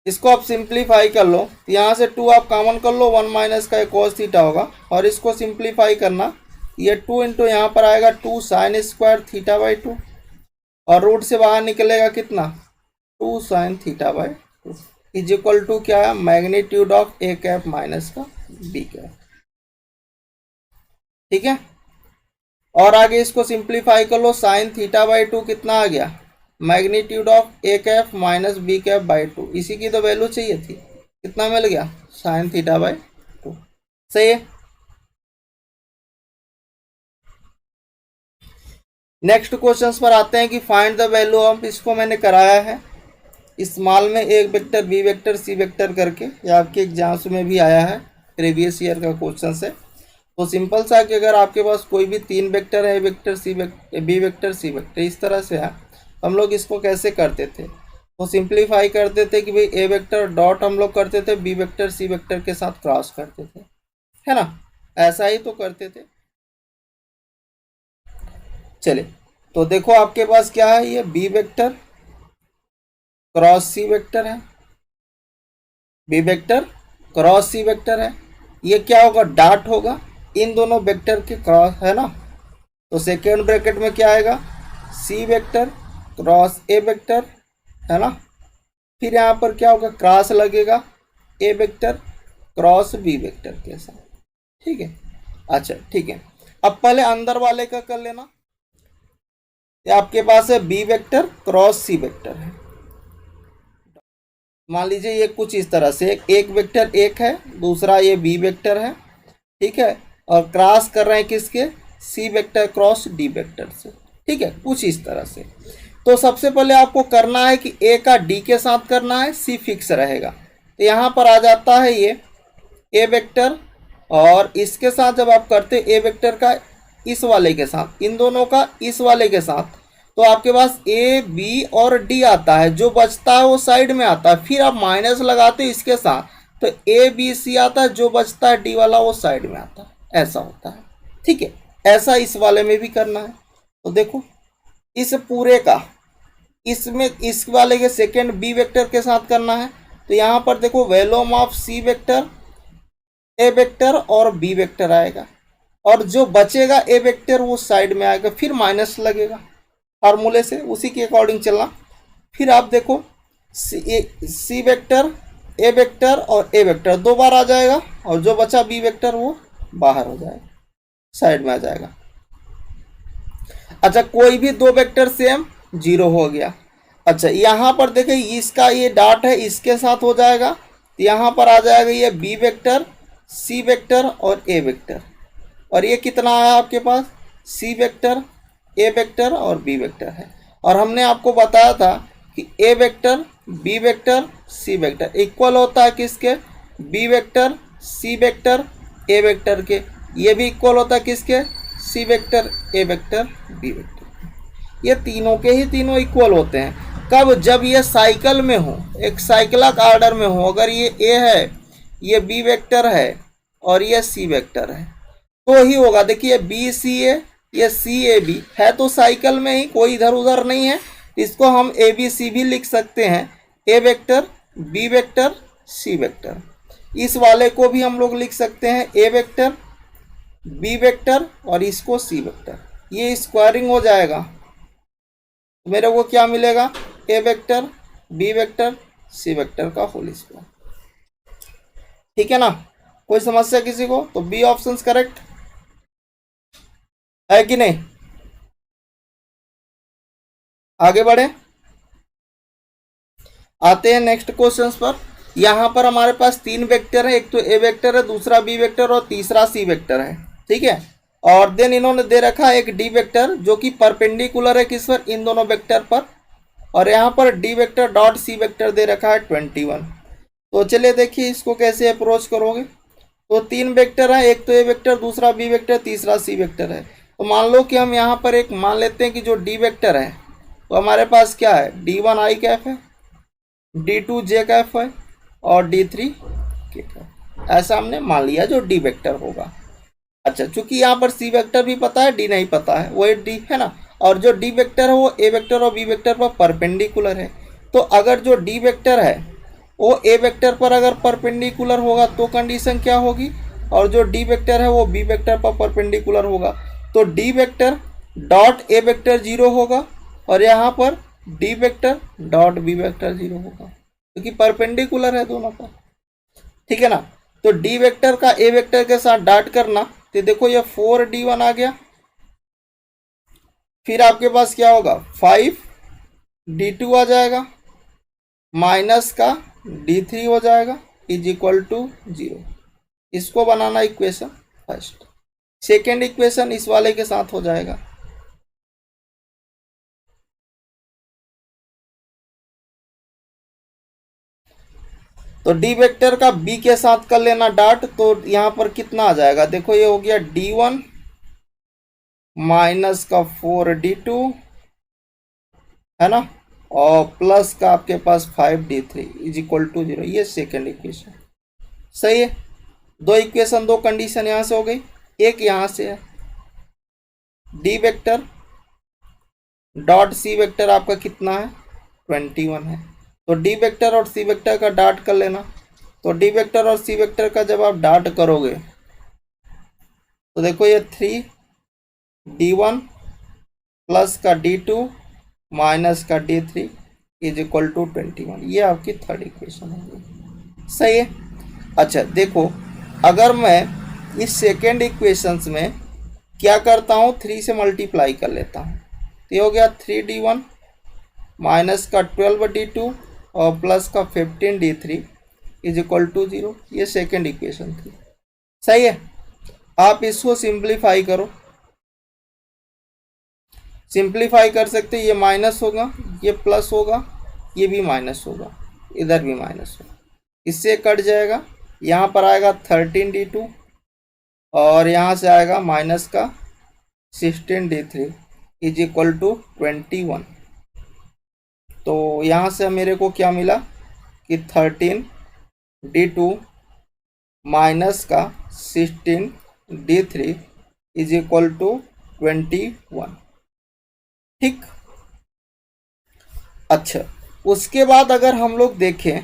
इसको आप सिंप्लीफाई कर लो, यहाँ से 2 आप कॉमन कर लो, 1 माइनस का cos थीटा होगा, और इसको सिंप्लीफाई करना, ये 2 इंटू यहाँ पर आएगा 2 साइन स्क्वायर थीटा बाई 2, और रूट से बाहर निकलेगा कितना 2 sine theta by 2 is equal to क्या है, magnitude of A cap minus का बी कैप। ठीक है, और आगे इसको सिंप्लीफाई कर लो, साइन थीटा बाई 2 कितना आ गया, magnitude of A cap minus B cap by 2, इसी की तो वैल्यू चाहिए थी, कितना मिल गया, साइन थीटा बाई 2। सही है, नेक्स्ट क्वेश्चन पर आते हैं कि फाइंड द वैल्यू ऑफ, इसको मैंने कराया है स्मॉल में A vector B vector C vector करके, ये आपके एग्जाम्स में भी आया है, प्रीवियस ईयर का क्वेश्चन है। तो सिंपल सा कि अगर आपके पास कोई भी 3 वेक्टर है, A vector C vector B vector C vector इस तरह से है, हम लोग इसको कैसे करते थे, तो सिंप्लीफाई करते थे कि भाई ए वेक्टर डॉट हम लोग करते थे बी वेक्टर सी वेक्टर के साथ क्रॉस करते थे, है ना, ऐसा ही तो करते थे। चलिए तो देखो आपके पास क्या है, ये B vector cross C vector है, B vector cross C vector है, ये क्या होगा, डॉट होगा इन दोनों वेक्टर के क्रॉस, है ना। तो सेकेंड ब्रैकेट में क्या आएगा, सी वेक्टर क्रॉस ए वेक्टर, है ना। फिर यहाँ पर क्या होगा, क्रॉस लगेगा ए वेक्टर क्रॉस बी वेक्टर के साथ, ठीक है। अच्छा ठीक है, अब पहले अंदर वाले का कर लेना। ये आपके पास है B vector cross C vector है, मान लीजिए ये कुछ इस तरह से एक वेक्टर एक है, दूसरा ये बी वेक्टर है, ठीक है, और क्रॉस कर रहे हैं किसके, C vector cross D vector से, ठीक है, कुछ इस तरह से। तो सबसे पहले आपको करना है कि ए का डी के साथ करना है, सी फिक्स रहेगा, तो यहाँ पर आ जाता है ये ए वेक्टर, और इसके साथ जब आप करते ए वेक्टर का इस वाले के साथ, इन दोनों का इस वाले के साथ, तो आपके पास ए बी और डी आता है, जो बचता है वो साइड में आता है, फिर आप माइनस लगाते हो इसके साथ, तो ए बी सी आता है, जो बचता है डी वाला वो साइड में आता है, ऐसा होता है, ठीक है। ऐसा इस वाले में भी करना है। तो देखो इस पूरे का इसमें इस वाले के सेकेंड बी वेक्टर के साथ करना है, तो यहाँ पर देखो volume of C vector A vector और बी वेक्टर आएगा, और जो बचेगा ए वेक्टर वो साइड में आएगा, फिर माइनस लगेगा, फार्मूले से उसी के अकॉर्डिंग चलना। फिर आप देखो सी वेक्टर ए वेक्टर और ए वेक्टर 2 बार आ जाएगा, और जो बचा बी वेक्टर वो बाहर हो जाएगा, साइड में आ जाएगा। अच्छा कोई भी 2 वेक्टर सेम 0 हो गया। अच्छा यहाँ पर देखिए इसका ये डॉट है, इसके साथ हो जाएगा, तो यहाँ पर आ जाएगा ये बी वेक्टर सी वेक्टर और ए वेक्टर, और ये कितना आया आपके पास, सी वेक्टर ए वेक्टर और बी वेक्टर है। और हमने आपको बताया था कि A vector B vector C vector equal होता है किसके, B vector C vector A vector के, ये भी इक्वल होता है किसके, C vector A vector B vector, ये तीनों के ही तीनों इक्वल होते हैं। कब, जब ये साइकिल में हो, एक साइक्लिक ऑर्डर में हो, अगर ये ए है, ये बी वेक्टर है और ये सी वेक्टर है, तो ही होगा। देखिए बी सी ए, ये सी ए बी है, तो साइकिल में ही, कोई इधर उधर नहीं है, इसको हम ए बी सी भी लिख सकते हैं, A vector B vector C vector. इस वाले को भी हम लोग लिख सकते हैं ए वेक्टर बी वेक्टर और इसको सी वेक्टर, ये स्क्वायरिंग हो जाएगा, तो मेरे को क्या मिलेगा, A vector B vector C vector का होल स्क्वायर, ठीक है ना। कोई समस्या किसी को, तो बी ऑप्शन करेक्ट है कि नहीं। आगे बढ़े, आते हैं नेक्स्ट क्वेश्चन पर। यहाँ पर हमारे पास 3 वेक्टर है, एक तो ए वेक्टर है, दूसरा बी वेक्टर और तीसरा सी वेक्टर है, ठीक है। और देन इन्होंने दे रखा है एक डी वेक्टर जो कि परपेंडिकुलर है किस पर, इन दोनों वेक्टर पर, और यहाँ पर D vector dot C vector दे रखा है 21। तो चलिए देखिए इसको कैसे अप्रोच करोगे। तो 3 वेक्टर है, एक तो ए वेक्टर, दूसरा बी वेक्टर, तीसरा सी वेक्टर है। तो मान लो कि हम यहाँ पर एक मान लेते हैं कि जो डी वेक्टर है, तो हमारे पास क्या है, D1 आई कैफ है, D2 जे कैफ है और D3 के कैफ, ऐसा हमने मान लिया जो डी वेक्टर होगा। अच्छा चूंकि यहाँ पर सी वेक्टर भी पता है, डी नहीं पता है, वो डी है ना, और जो डी वेक्टर है वो ए वेक्टर और बी वेक्टर पर परपेंडिकुलर है। तो अगर जो डी वेक्टर है वो ए वेक्टर पर अगर परपेंडिकुलर होगा तो कंडीशन क्या होगी, और जो डी वेक्टर है वो बी वेक्टर पर परपेंडिकुलर होगा, तो D vector dot A vector 0 होगा, और यहाँ पर D vector dot B vector 0 होगा, क्योंकि परपेंडिकुलर है दोनों पर, ठीक है ना। तो डी वेक्टर का ए वेक्टर के साथ डॉट करना, तो देखो ये 4D1 आ गया, फिर आपके पास क्या होगा 5D2 आ जाएगा, माइनस का D3 हो जाएगा, इज इक्वल टू 0। इसको बनाना इक्वेशन फर्स्ट, सेकेंड इक्वेशन इस वाले के साथ हो जाएगा, तो डी वेक्टर का बी के साथ कर लेना डॉट, तो यहाँ पर कितना आ जाएगा, देखो ये हो गया D1 माइनस का 4D2 है ना, और प्लस का आपके पास 5D3 इज इक्वल टू 0। ये सेकेंड इक्वेशन सही है। दो इक्वेशन, दो कंडीशन यहाँ से हो गई, एक यहाँ से है D vector dot C vector आपका कितना है 21 है, तो डी वेक्टर और सी वेक्टर का डॉट कर लेना। तो डी वेक्टर और सी वेक्टर का जब आप डॉट करोगे तो देखो ये 3D1 प्लस का D2 माइनस का D3 इज इक्वल टू 21। ये आपकी थर्ड इक्वेशन होगी, सही है। अच्छा देखो, अगर मैं इस सेकेंड इक्वेशंस में क्या करता हूँ, 3 से मल्टीप्लाई कर लेता हूँ, तो ये हो गया 3D1 माइनस का 12D2 और प्लस का 15D3 इज इक्वल टू 0। ये सेकेंड इक्वेशन थी, सही है। आप इसको सिंप्लीफाई करो, सिंप्लीफाई कर सकते, ये माइनस होगा, ये प्लस होगा, ये भी माइनस होगा, इधर भी माइनस होगा, इससे कट जाएगा। यहाँ पर आएगा 13D2 और यहाँ से आएगा माइनस का 16D3 इज इक्वल टू 21। तो यहाँ से मेरे को क्या मिला कि 13D2 माइनस का 16D3 इज इक्वल टू 21, ठीक। अच्छा, उसके बाद अगर हम लोग देखें,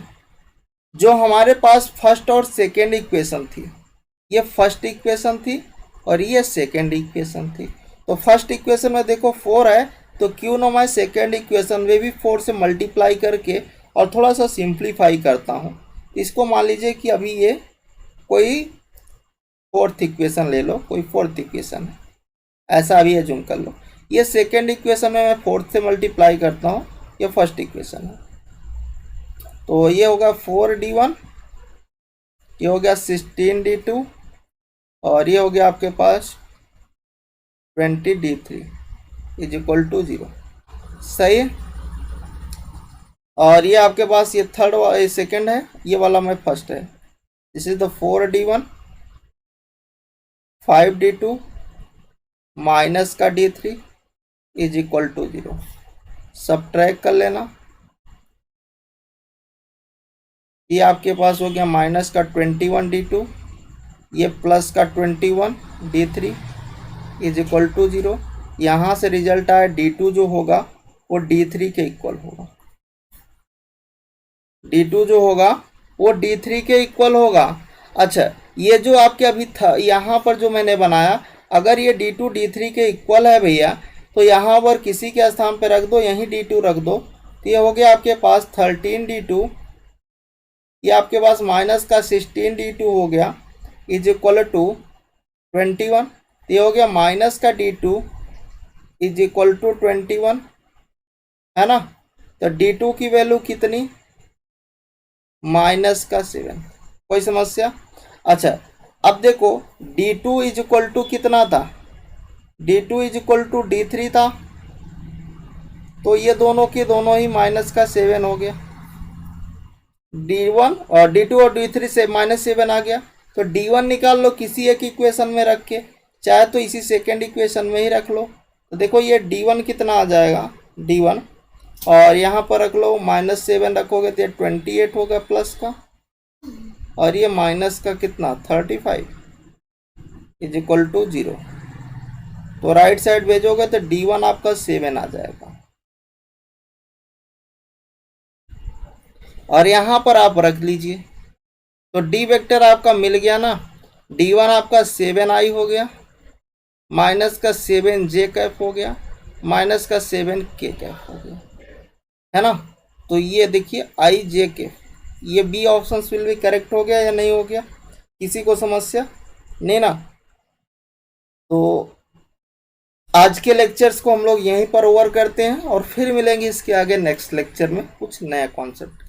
जो हमारे पास फर्स्ट और सेकेंड इक्वेशन थी, ये फर्स्ट इक्वेशन थी और ये सेकेंड इक्वेशन थी। तो फर्स्ट इक्वेशन में देखो 4 है, तो क्यों ना मैं सेकेंड इक्वेशन में भी 4 से मल्टीप्लाई करके और थोड़ा सा सिंप्लीफाई करता हूँ। इसको मान लीजिए कि अभी ये कोई फोर्थ इक्वेशन ले लो, कोई फोर्थ इक्वेशन है, ऐसा अभी एज्यूम कर लो। ये सेकेंड इक्वेशन में मैं 4 से मल्टीप्लाई करता हूँ, ये फर्स्ट इक्वेशन है, तो ये होगा 4D1, ये हो गया 16D2 और ये हो गया आपके पास 20D3 इज इक्वल टू 0, सही है। और ये आपके पास ये थर्ड सेकेंड है, ये वाला में फर्स्ट है। This is the 4D1 5D2 minus का D3 is equal to 0। Subtract कर लेना, ये आपके पास हो गया माइनस का 21D2, ये प्लस का 21D3 इज इक्वल टू 0। यहाँ से रिजल्ट आया D2 जो होगा वो D3 के इक्वल होगा, D2 जो होगा वो D3 के इक्वल होगा। अच्छा, ये जो आपके अभी था यहाँ पर जो मैंने बनाया, अगर ये D2 D3 के इक्वल है भैया, तो यहाँ पर किसी के स्थान पर रख दो, यहीं D2 रख दो, तो ये हो गया आपके पास 13D2, ये आपके पास माइनस का 16D2 हो गया इज इक्वल टू 21। ये हो गया माइनस का D2 इज इक्वल टू 21, है ना। तो D2 की वैल्यू कितनी, माइनस का 7। कोई समस्या? अच्छा, अब देखो D2 इज इक्वल टू कितना था, D2 is equal to D3 था, तो ये दोनों के दोनों ही माइनस का 7 हो गया। D1 और D2 और D3 से -7 आ गया, तो D1 निकाल लो किसी एक इक्वेशन में रख के, चाहे तो इसी सेकेंड इक्वेशन में ही रख लो। तो देखो ये D1 कितना आ जाएगा, D1 और यहाँ पर रख लो -7 रखोगे तो ये 28 होगा प्लस का, और ये माइनस का कितना 35 इज इक्वल टू 0। तो राइट साइड भेजोगे तो D1 आपका 7 आ जाएगा, और यहाँ पर आप रख लीजिए। तो डी वेक्टर आपका मिल गया ना, D1 आपका 7i हो गया, माइनस का 7j कैप हो गया, माइनस का 7k कैप हो गया, है ना। तो ये देखिए ijk, ये बी ऑप्शन विल भी करेक्ट हो गया या नहीं हो गया, किसी को समस्या नहीं ना। तो आज के लेक्चर्स को हम लोग यहीं पर ओवर करते हैं और फिर मिलेंगे इसके आगे नेक्स्ट लेक्चर में कुछ नया कॉन्सेप्ट।